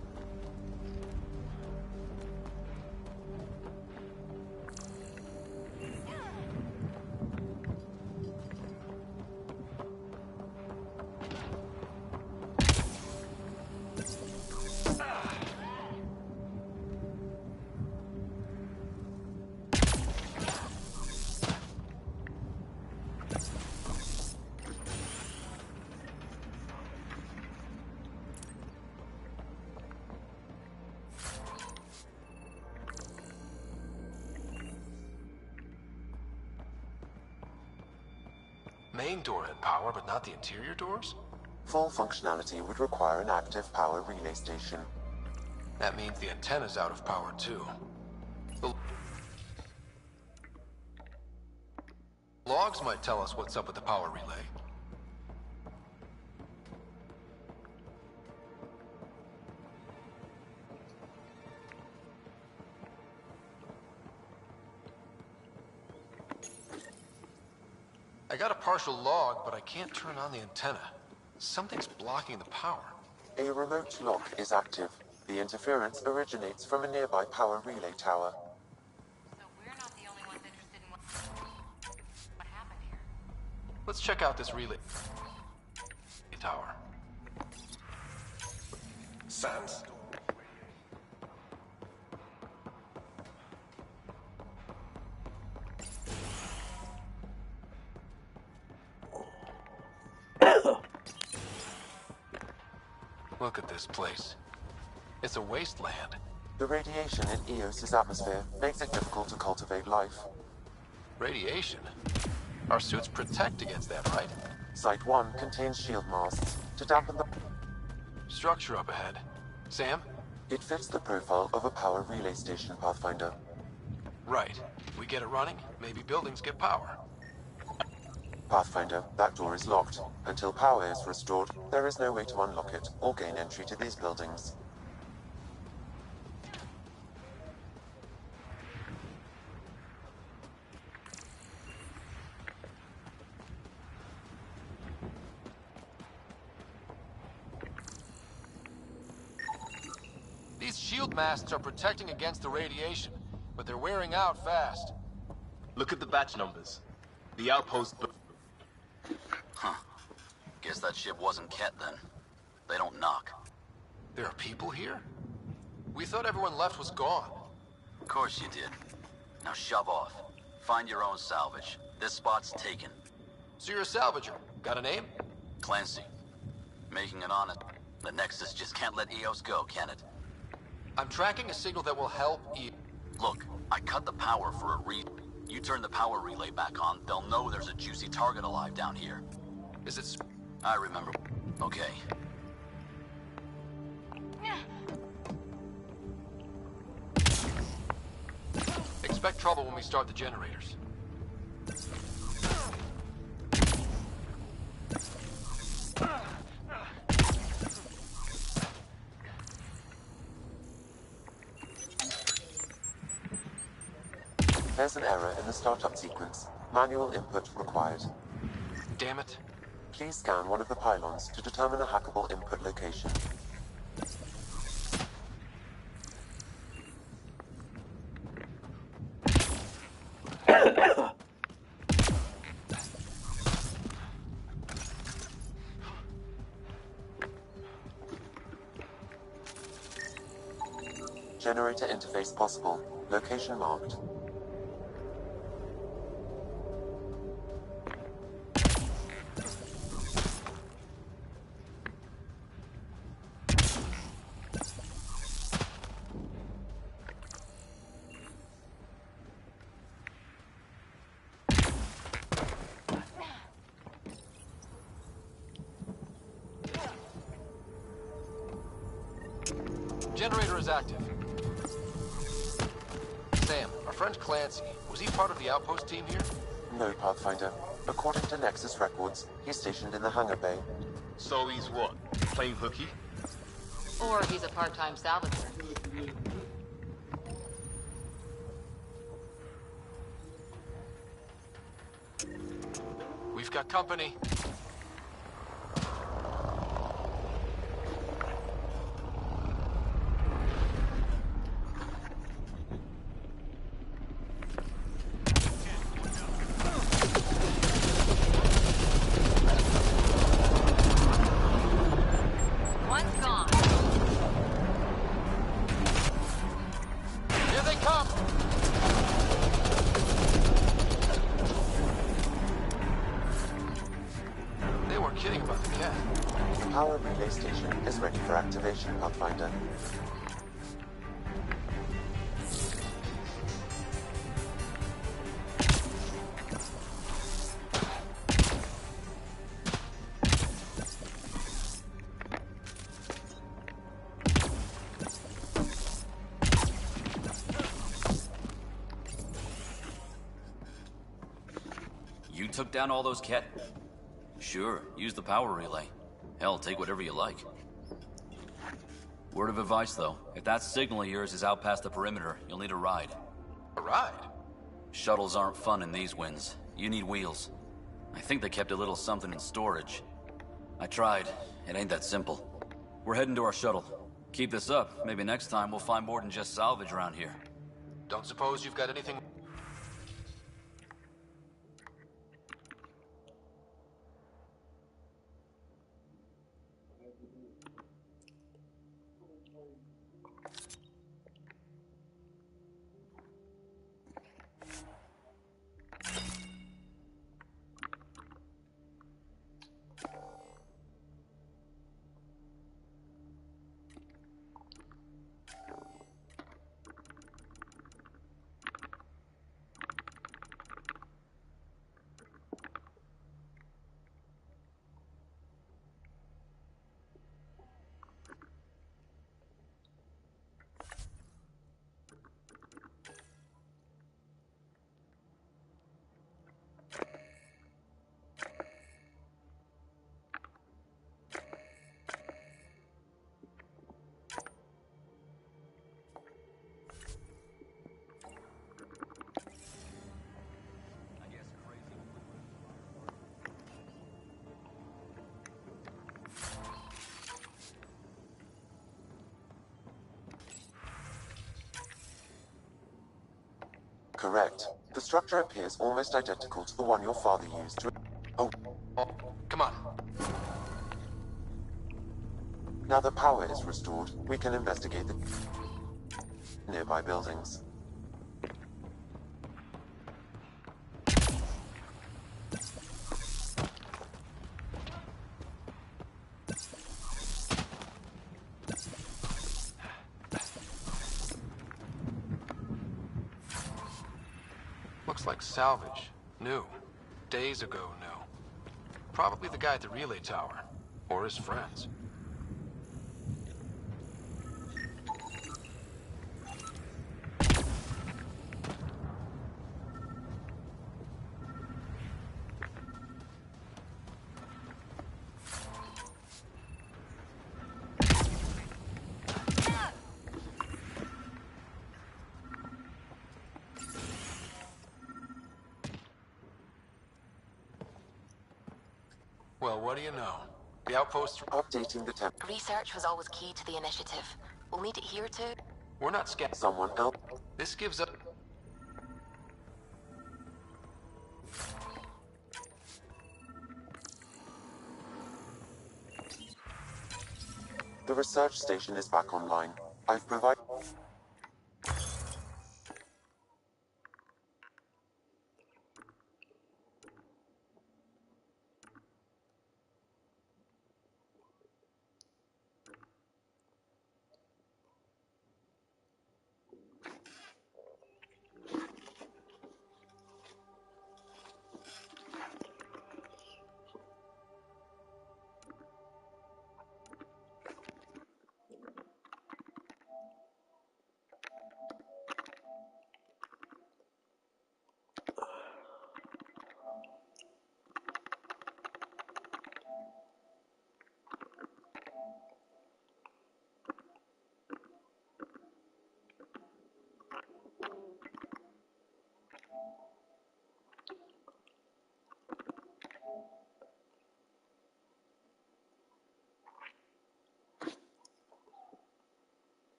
Main door had power, but not the interior doors? Full functionality would require an active power relay station. That means the antenna's out of power, too. The logs might tell us what's up with the power relay. I got a partial log, but I can't turn on the antenna. Something's blocking the power. A remote lock is active. The interference originates from a nearby power relay tower. So we're not the only ones interested in what happened here. Let's check out this relay tower. Sans. Look at this place. It's a wasteland. The radiation in Eos's atmosphere makes it difficult to cultivate life. Radiation? Our suits protect against that, right? Site 1 contains shield masts to dampen the... Structure up ahead. Sam? It fits the profile of a power relay station, Pathfinder. Right. We get it running, maybe buildings get power. Pathfinder, that door is locked. Until power is restored, there is no way to unlock it or gain entry to these buildings. These shield masts are protecting against the radiation, but they're wearing out fast. Look at the batch numbers. The outpost... Huh. Guess that ship wasn't Ket then. They don't knock. There are people here? We thought everyone left was gone. Of course you did. Now shove off. Find your own salvage. This spot's taken. So you're a salvager. Got a name? Clancy. Making it honest. The Nexus just can't let Eos go, can it? I'm tracking a signal that will help Look, I cut the power for a reason. You turn the power relay back on, they'll know there's a juicy target alive down here. Is it... I remember. Okay. Expect trouble when we start the generators. There's an error in the startup sequence. Manual input required. Damn it. Please scan one of the pylons to determine a hackable input location. Generator interface possible. Location marked. Generator is active. Sam, our friend Clancy, was he part of the outpost team here? No, Pathfinder. According to Nexus records, he's stationed in the hangar bay. So he's what? Plain hooky? Or he's a part-time salvager. We've got company. One's gone. Here they come! They weren't kidding about the cat. The power relay station is ready for activation, Pathfinder. You took down all those cat... Sure, use the power relay. Hell, take whatever you like. Word of advice, though. If that signal of yours is out past the perimeter, you'll need a ride. A ride? Shuttles aren't fun in these winds. You need wheels. I think they kept a little something in storage. I tried. It ain't that simple. We're heading to our shuttle. Keep this up. Maybe next time we'll find more than just salvage around here. Don't suppose you've got anything... Correct. The structure appears almost identical to the one your father used to... Oh. Come on. Now that power is restored, we can investigate the nearby buildings. Looks like salvage. New. Days ago new. Probably the guy at the relay tower. Or his friends. Well, what do you know? The outpost... Updating the temp... Research was always key to the initiative. We'll need it here too. We're not scared. Someone else... This gives up... The research station is back online. I've provided...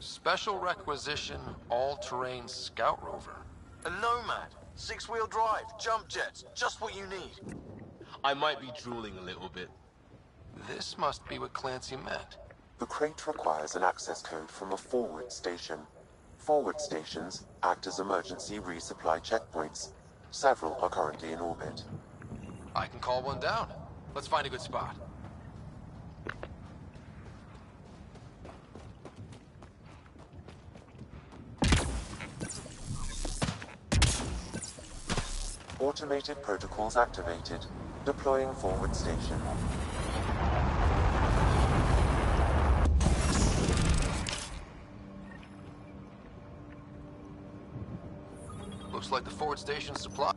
Special requisition, all-terrain scout rover. A Nomad. 6-wheel drive, jump jets, just what you need. I might be drooling a little bit. This must be what Clancy meant. The crate requires an access code from a forward station. Forward stations act as emergency resupply checkpoints. Several are currently in orbit. I can call one down. Let's find a good spot. Automated protocols activated. Deploying forward station. Looks like the forward station supplies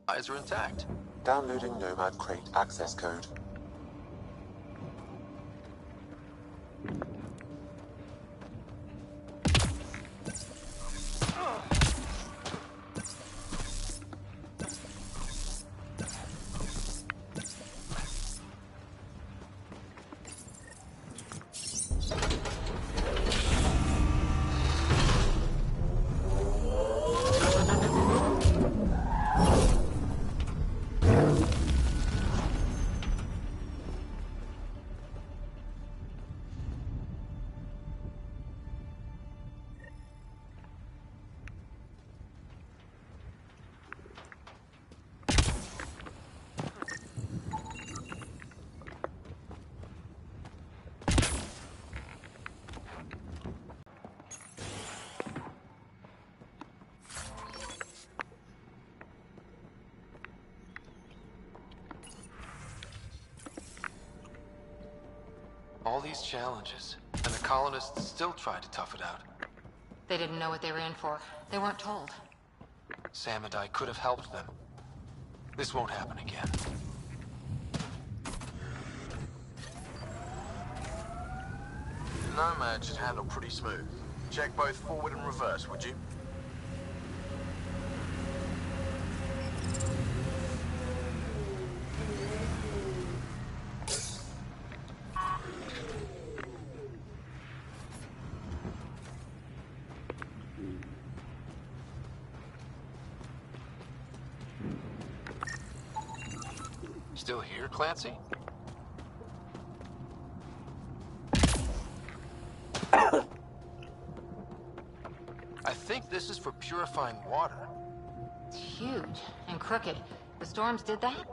are intact. Downloading Nomad crate access code. All these challenges, and the colonists still tried to tough it out. They didn't know what they were in for. They weren't told. Sam and I could have helped them. This won't happen again. Nomad should handle pretty smooth. Check both forward and reverse, would you? Still here, Clancy? I think this is for purifying water. It's huge and crooked. The storms did that?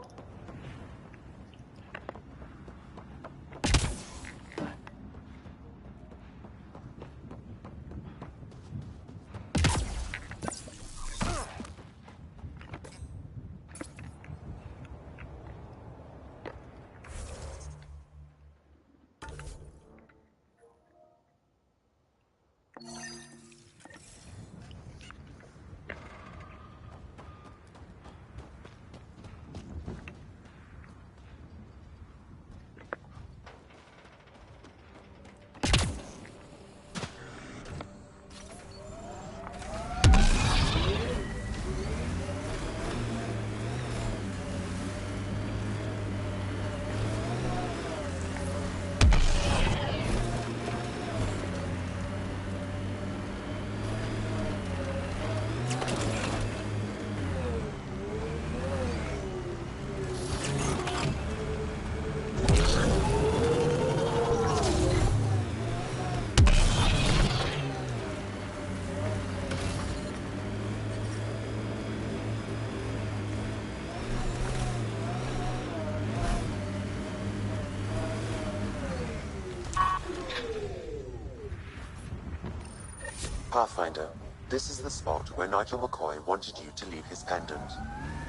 Pathfinder, this is the spot where Nigel McCoy wanted you to leave his pendant.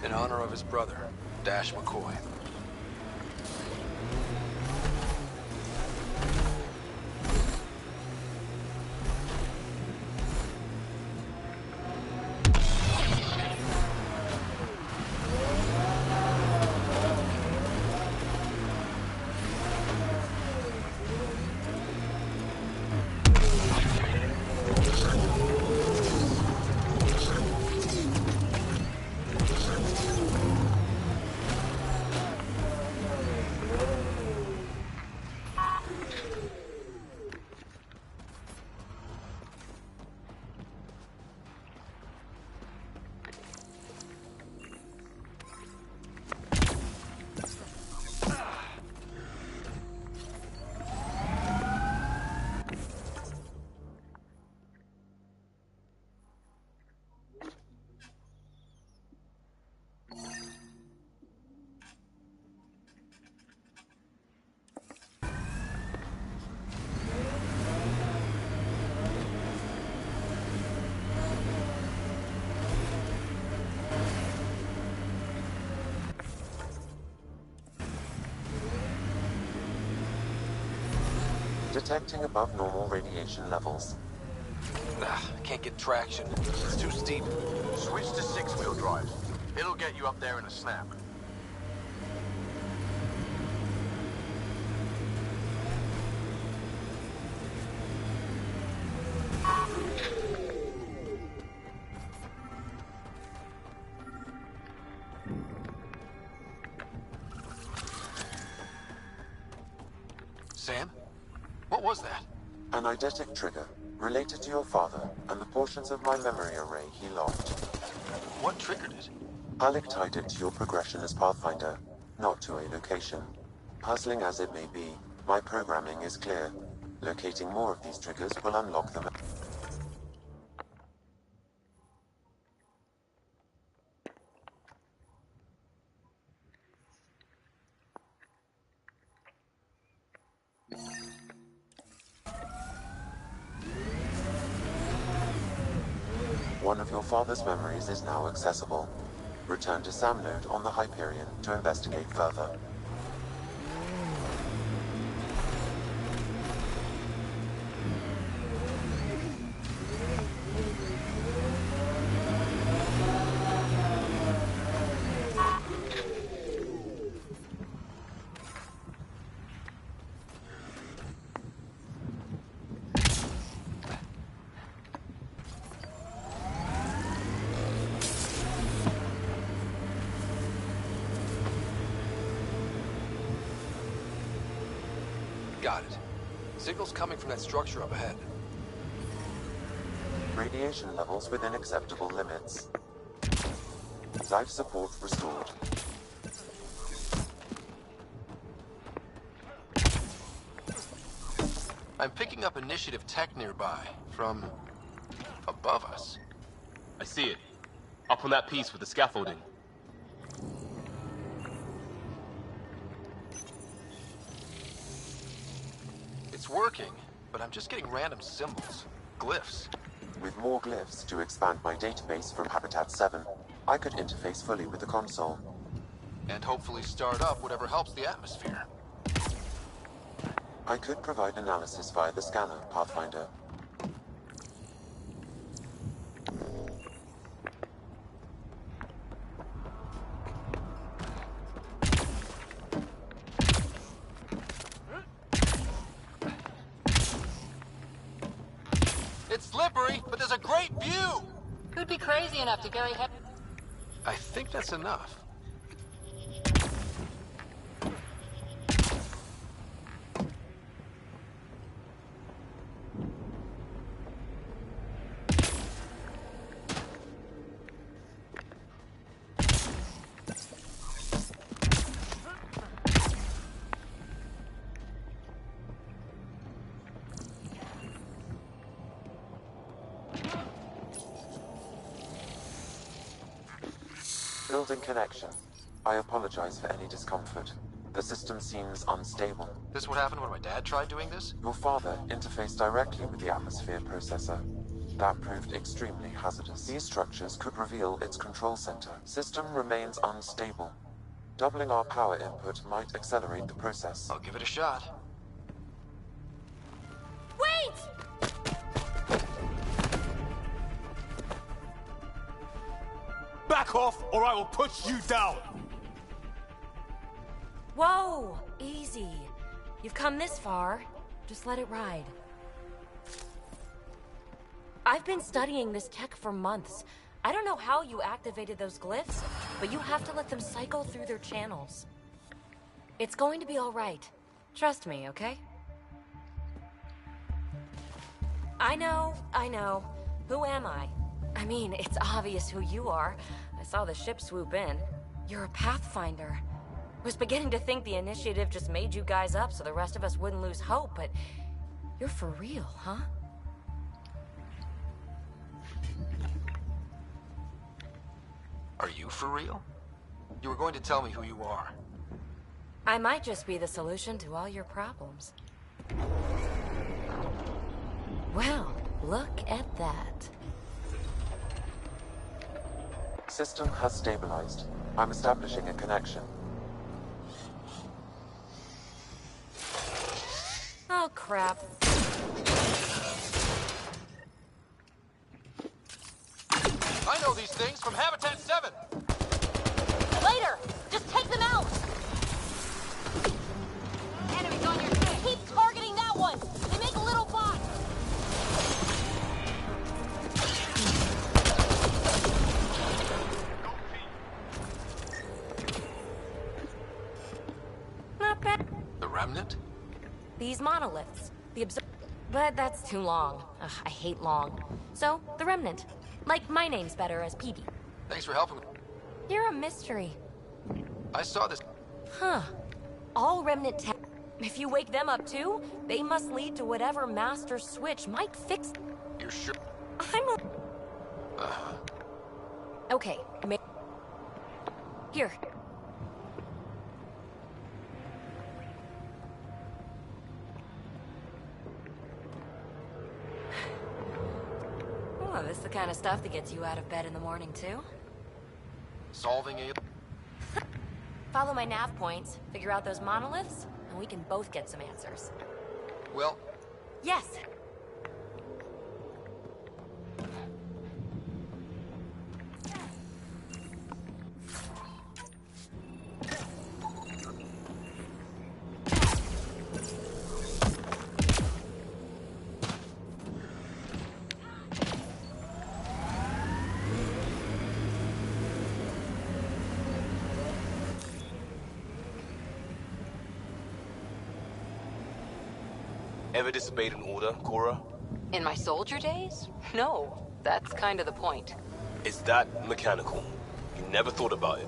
In honor of his brother, Dash McCoy. Detecting above normal radiation levels. Can't get traction. It's too steep. Switch to six-wheel drive. It'll get you up there in a snap. Sam? What was that? An eidetic trigger, related to your father, and the portions of my memory array he locked. What triggered it? Alec tied it to your progression as Pathfinder, not to a location. Puzzling as it may be, my programming is clear. Locating more of these triggers will unlock them. One of your father's memories is now accessible. Return to Sam Node on the Hyperion to investigate further. Got it. Signal's coming from that structure up ahead. Radiation levels within acceptable limits. Life support restored. I'm picking up initiative tech nearby, from above us. I see it. Up on that piece with the scaffolding. It's working, but I'm just getting random symbols, glyphs. With more glyphs to expand my database from Habitat 7, I could interface fully with the console. And hopefully start up whatever helps the atmosphere. I could provide analysis via the scanner, Pathfinder. slippery, but there's a great view! Who'd be crazy enough to carry heavy... I think that's enough. Building connection. I apologize for any discomfort. The system seems unstable. This what happened when my dad tried doing this? Your father interfaced directly with the atmosphere processor. That proved extremely hazardous. These structures could reveal its control center. System remains unstable. Doubling our power input might accelerate the process. I'll give it a shot. Wait! Back off, or I will push you down! Whoa! Easy. You've come this far. Just let it ride. I've been studying this tech for months. I don't know how you activated those glyphs, but you have to let them cycle through their channels. It's going to be all right. Trust me, okay? I know. Who am I? I mean, it's obvious who you are. I saw the ship swoop in. You're a Pathfinder. Was beginning to think the initiative just made you guys up so the rest of us wouldn't lose hope, but you're for real, huh? Are you for real? You were going to tell me who you are. I might just be the solution to all your problems. Well, look at that. System has stabilized. I'm establishing a connection. Oh, crap. I know these things from Habitat 7! Later! Just take them out! Enemies on your trail! Keep targeting that one! They make little bots! Not bad. The Remnant? These monoliths. But that's too long. Ugh, I hate long. So, the Remnant. Like, my name's better as Petey. Thanks for helping me. You're a mystery. I saw this. Huh. All Remnant tech. If you wake them up too, they must lead to whatever master switch might fix... You're sure? I'm a... Okay, Here. Oh, this is the kind of stuff that gets you out of bed in the morning, too? Solving a... Follow my nav points, figure out those monoliths, and we can both get some answers. Well... Yes! Ever disobeyed an order, Cora? In my soldier days? No. That's kind of the point. Is that mechanical? You never thought about it.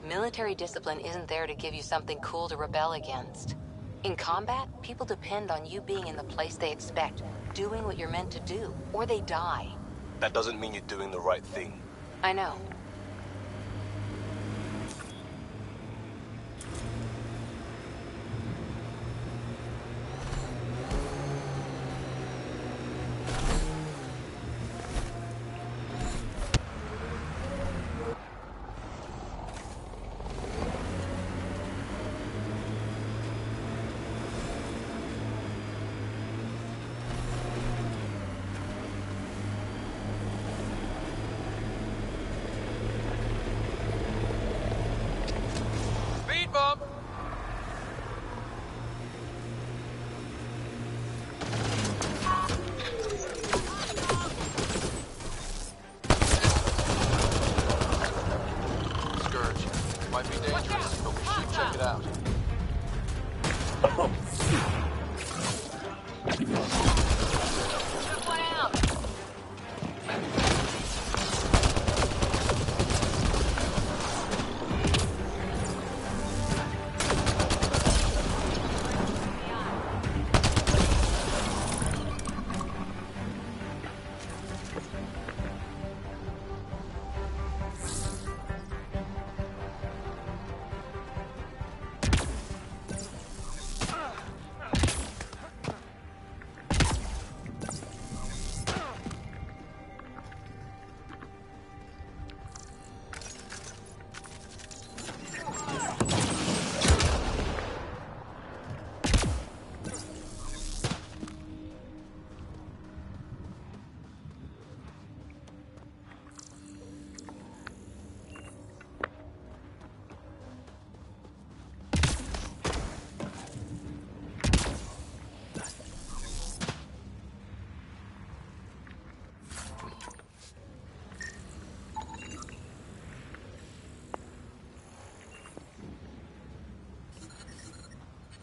Military discipline isn't there to give you something cool to rebel against. In combat, people depend on you being in the place they expect, doing what you're meant to do, or they die. That doesn't mean you're doing the right thing. I know.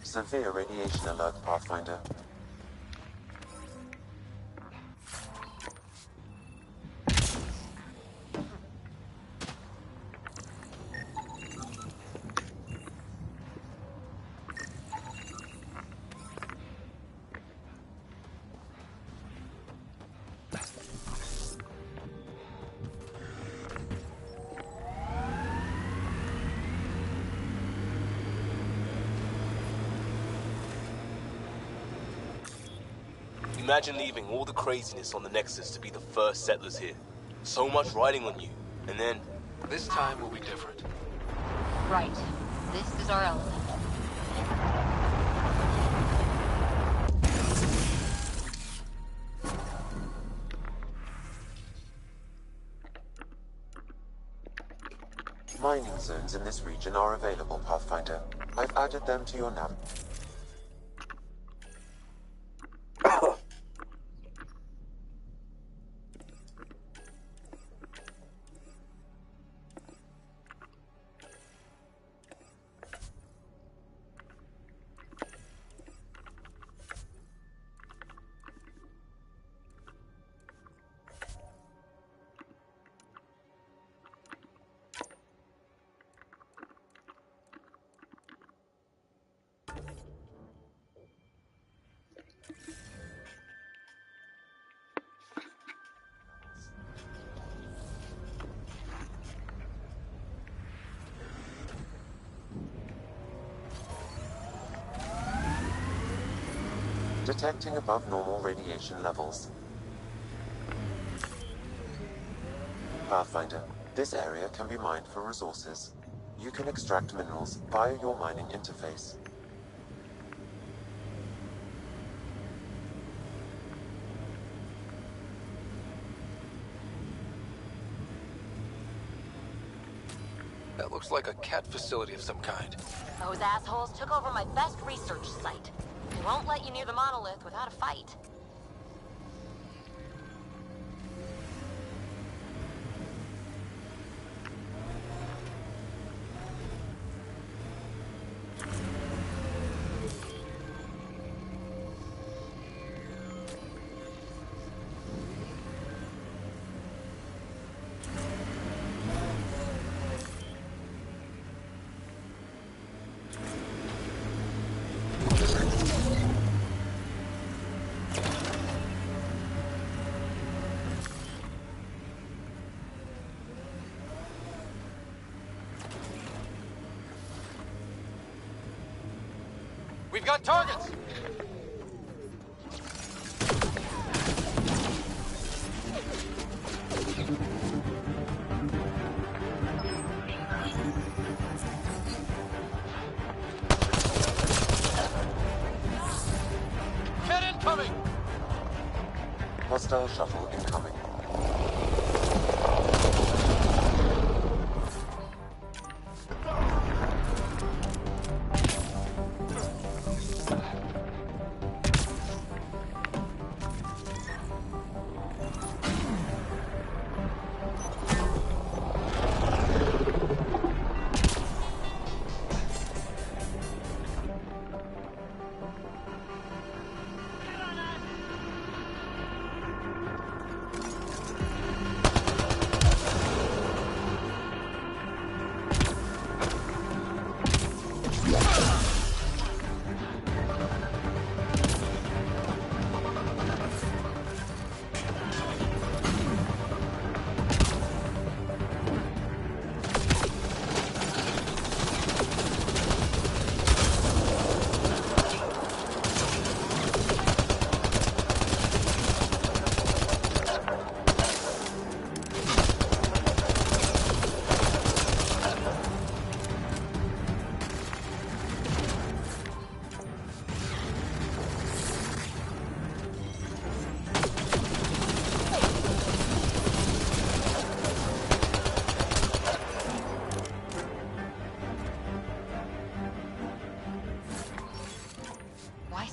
Severe radiation alert, Pathfinder. Imagine leaving all the craziness on the Nexus to be the first settlers here. So much riding on you, and then... This time will be different. Right. This is our element. Mining zones in this region are available, Pathfinder. I've added them to your nav. Detecting above normal radiation levels. Pathfinder, this area can be mined for resources. You can extract minerals via your mining interface. That looks like a cat facility of some kind. Those assholes took over my best research site. They won't let you near the monolith without a fight. We've got targets! Get incoming! Hostile shuttle incoming.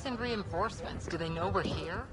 Send reinforcements. Do they know we're here?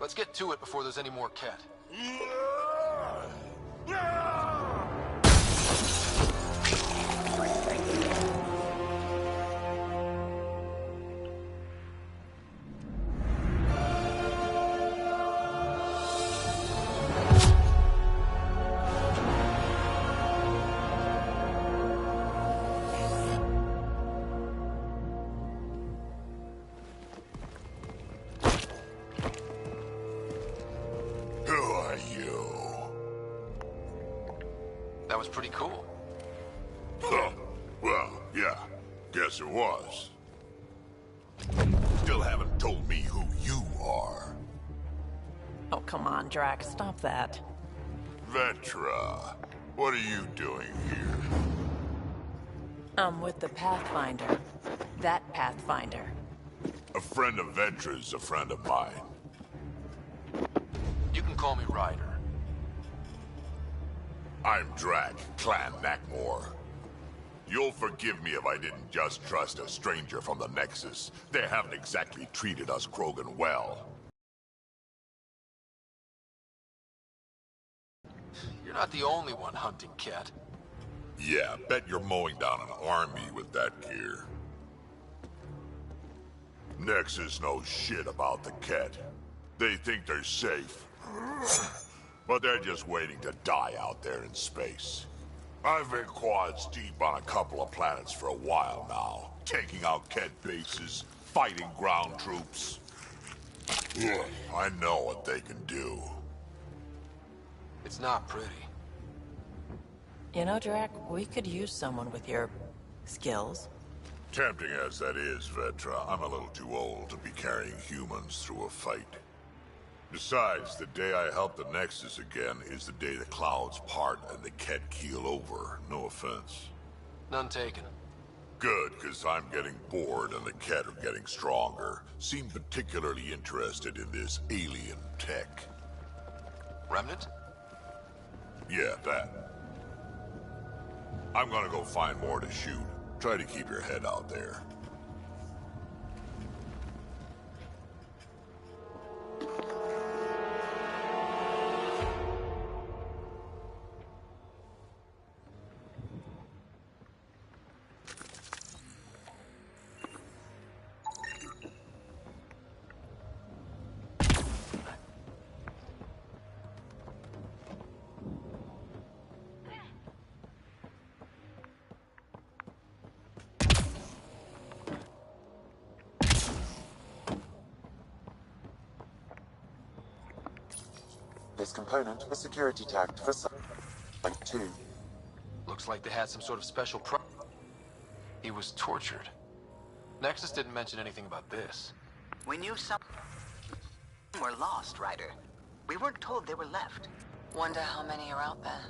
Let's get to it before there's any more Ket. Who are you? That was pretty cool. Huh. Well, yeah. Guess it was. Still haven't told me who you are. Oh, come on, Drax. Stop that. Vetra, what are you doing here? I'm with the Pathfinder. That Pathfinder. A friend of Vetra's a friend of mine. You can call me Ryder. I'm Drac, Clan Nakmor. You'll forgive me if I didn't just trust a stranger from the Nexus. They haven't exactly treated us Krogan well. You're not the only one hunting Ket. Yeah, bet you're mowing down an army with that gear. Nexus knows shit about the Ket. They think they're safe. But they're just waiting to die out there in space. I've been quads deep on a couple of planets for a while now, taking out Ket bases, fighting ground troops. I know what they can do. It's not pretty. You know, Drac, we could use someone with your skills. Tempting as that is, Vetra, I'm a little too old to be carrying humans through a fight. Besides, the day I help the Nexus again is the day the clouds part and the Ket keel over. No offense. None taken. Good, because I'm getting bored and the Ket are getting stronger. Seem particularly interested in this alien tech. Remnant? Yeah, that. I'm gonna go find more to shoot. Try to keep your head out there. This component was security tagged for Site 2. Looks like they had some sort of special He was tortured. Nexus didn't mention anything about this. We knew some were lost, Ryder. We weren't told they were left. Wonder how many are out there.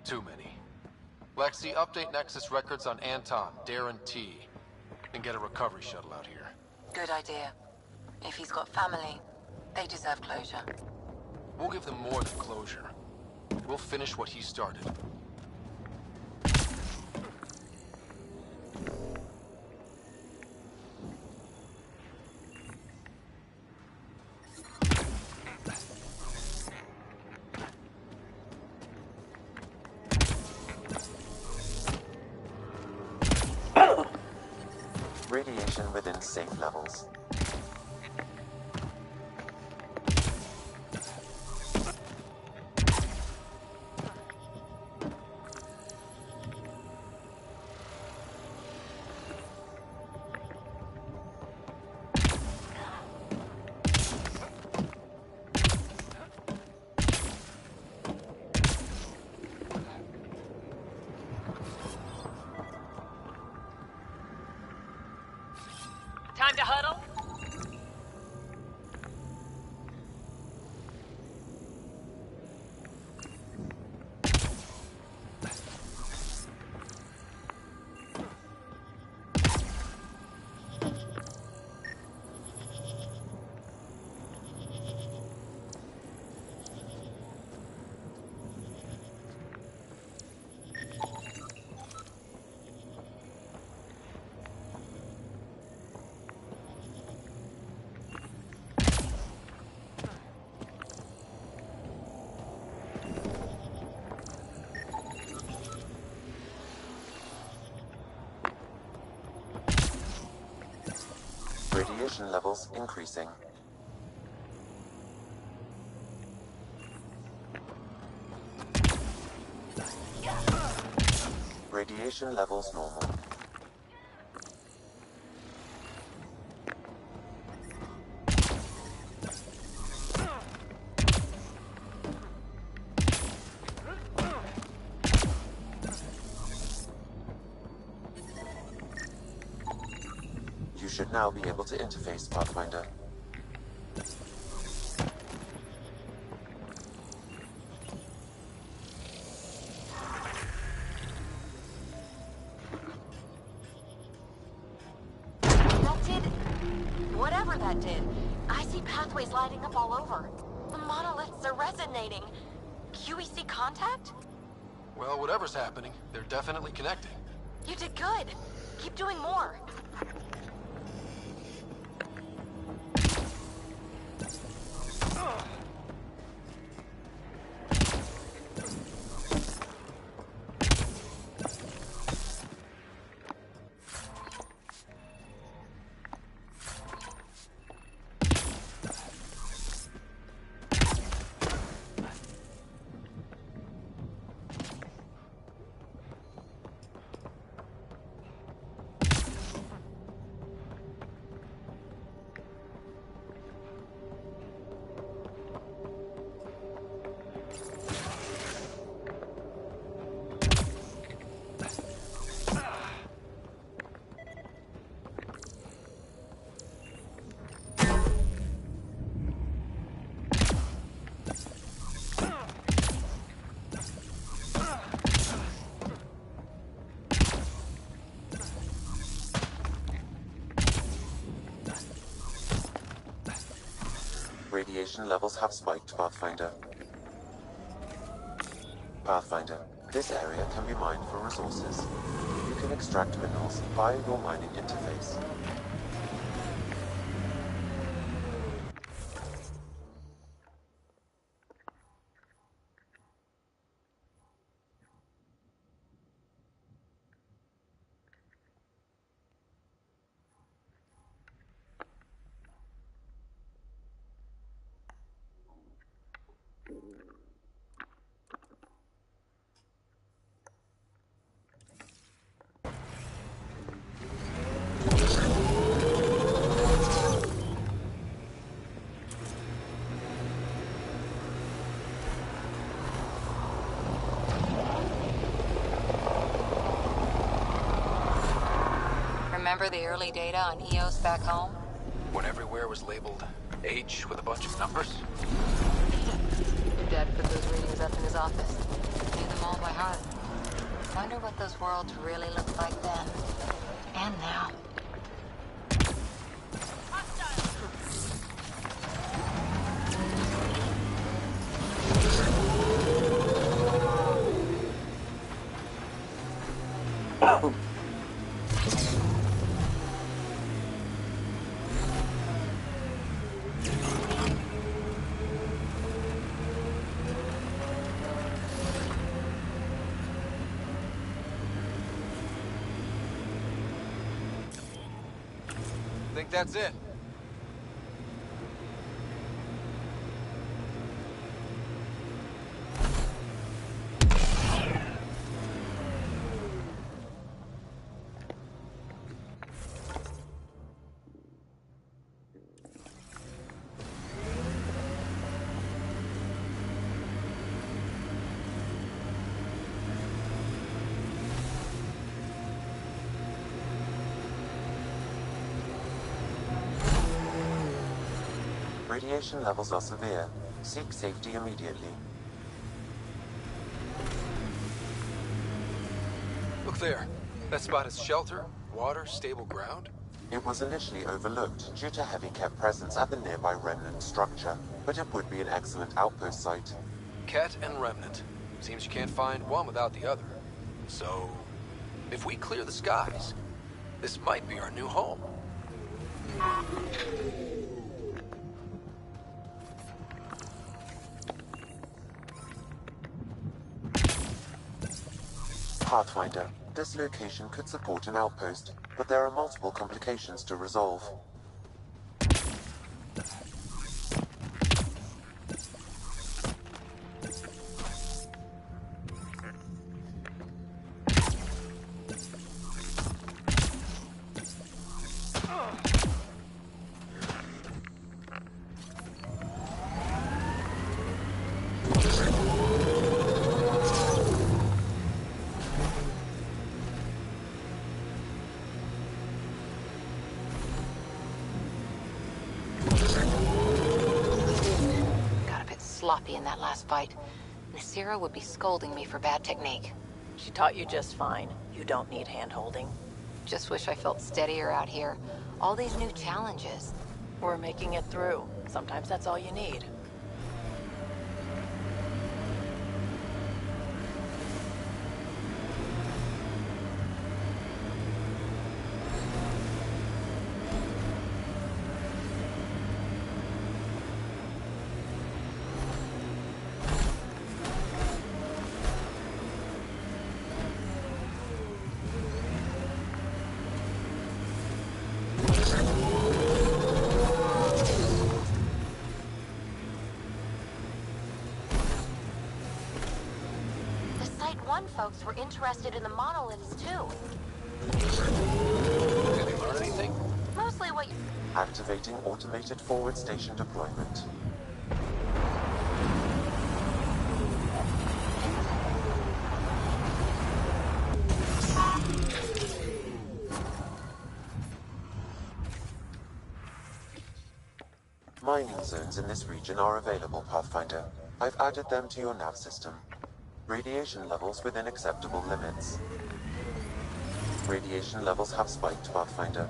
Too many. Lexi, update Nexus records on Anton, Darren T. And get a recovery shuttle out here. Good idea. If he's got family, they deserve closure. We'll give them more than closure. We'll finish what he started. Radiation within safe levels. Time to huddle? Radiation levels increasing. Radiation levels normal. You should now be able to interface, Pathfinder. Whatever that did, I see pathways lighting up all over. The monoliths are resonating. QEC contact? Well, whatever's happening, they're definitely connecting. You did good. Keep doing more. Radiation levels have spiked, Pathfinder. Pathfinder, this area can be mined for resources. You can extract minerals via your mining interface. Remember the early data on EOS back home? When everywhere was labeled H with a bunch of numbers? Your dad put those readings up in his office. Knew them all by heart. Wonder what those worlds really looked like then. And now. Think that's it. Radiation levels are severe. Seek safety immediately. Look there. That spot is shelter, water, stable ground. It was initially overlooked due to heavy Ket presence at the nearby remnant structure, but it would be an excellent outpost site. Ket and remnant. Seems you can't find one without the other. So, if we clear the skies, this might be our new home. Pathfinder, this location could support an outpost, but there are multiple complications to resolve. sloppy in that last fight. Nasira would be scolding me for bad technique. She taught you just fine. You don't need hand-holding. Just wish I felt steadier out here. All these new challenges. We're making it through. Sometimes that's all you need. Folks were interested in the monoliths too. Did they learn anything? Mostly what you... Activating automated forward station deployment. Mining zones in this region are available, Pathfinder. I've added them to your nav system. Radiation levels within acceptable limits. Radiation levels have spiked, Pathfinder.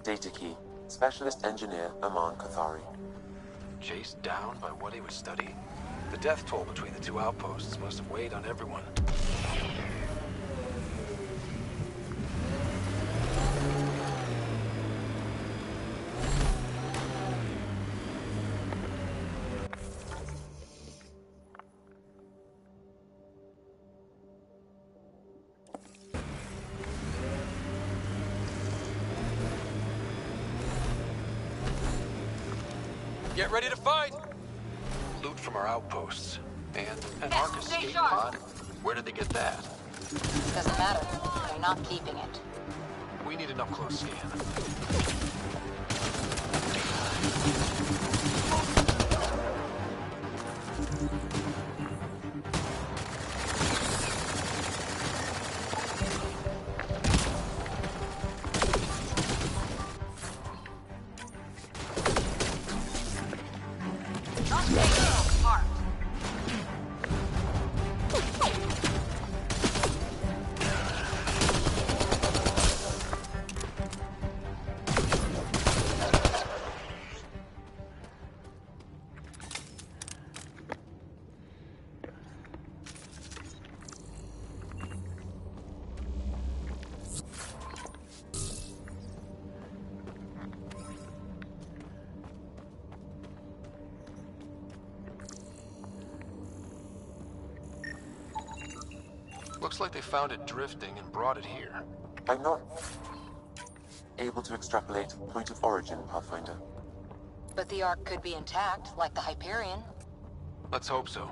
Data key. Specialist Engineer Aman Kathari. Chased down by what he was studying? The death toll between the two outposts must have weighed on everyone. Get ready to fight! Loot from our outposts. And an Ark escape pod? Where did they get that? Doesn't matter. They're not keeping it. We need an up-close scan. Looks like they found it drifting and brought it here. I'm not able to extrapolate point of origin, Pathfinder. But the Ark could be intact, like the Hyperion. Let's hope so.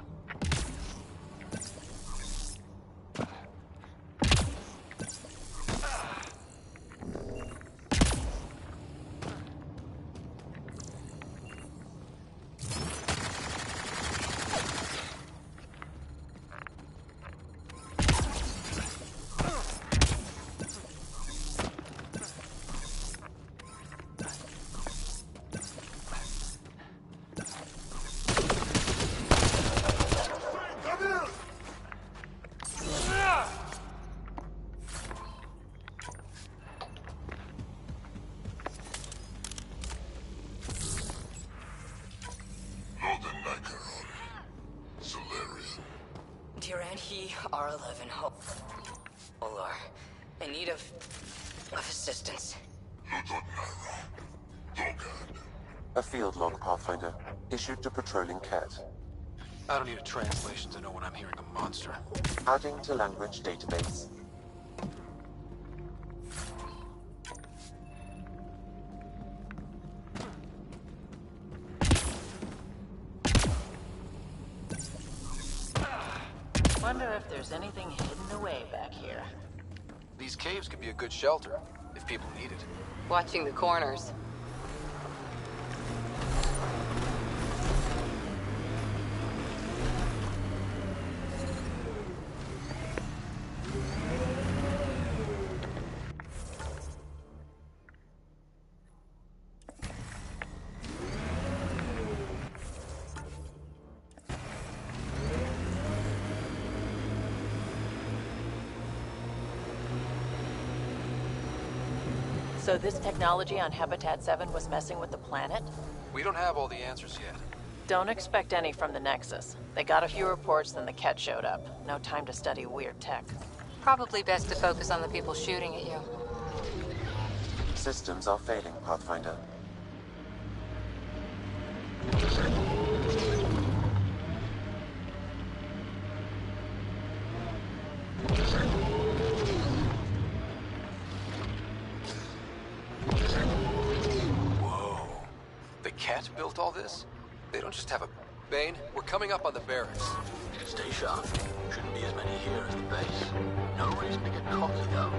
Tyranny R11 Hope. Olar, in need of assistance. A field log, Pathfinder. Issued to patrolling Ket. I don't need a translation to know when I'm hearing a monster. Adding to language database. Wonder if there's anything hidden away back here. These caves could be a good shelter, if people need it. Watching the corners. So this technology on Habitat 7 was messing with the planet? We don't have all the answers yet. Don't expect any from the Nexus. They got a few reports, then the Ket showed up. No time to study weird tech. Probably best to focus on the people shooting at you. Systems are failing, Pathfinder. Whoa. The Ket built all this? They don't just have a... Bane, we're coming up on the barracks. Stay sharp. Shouldn't be as many here as the base. No reason to get cocky, though.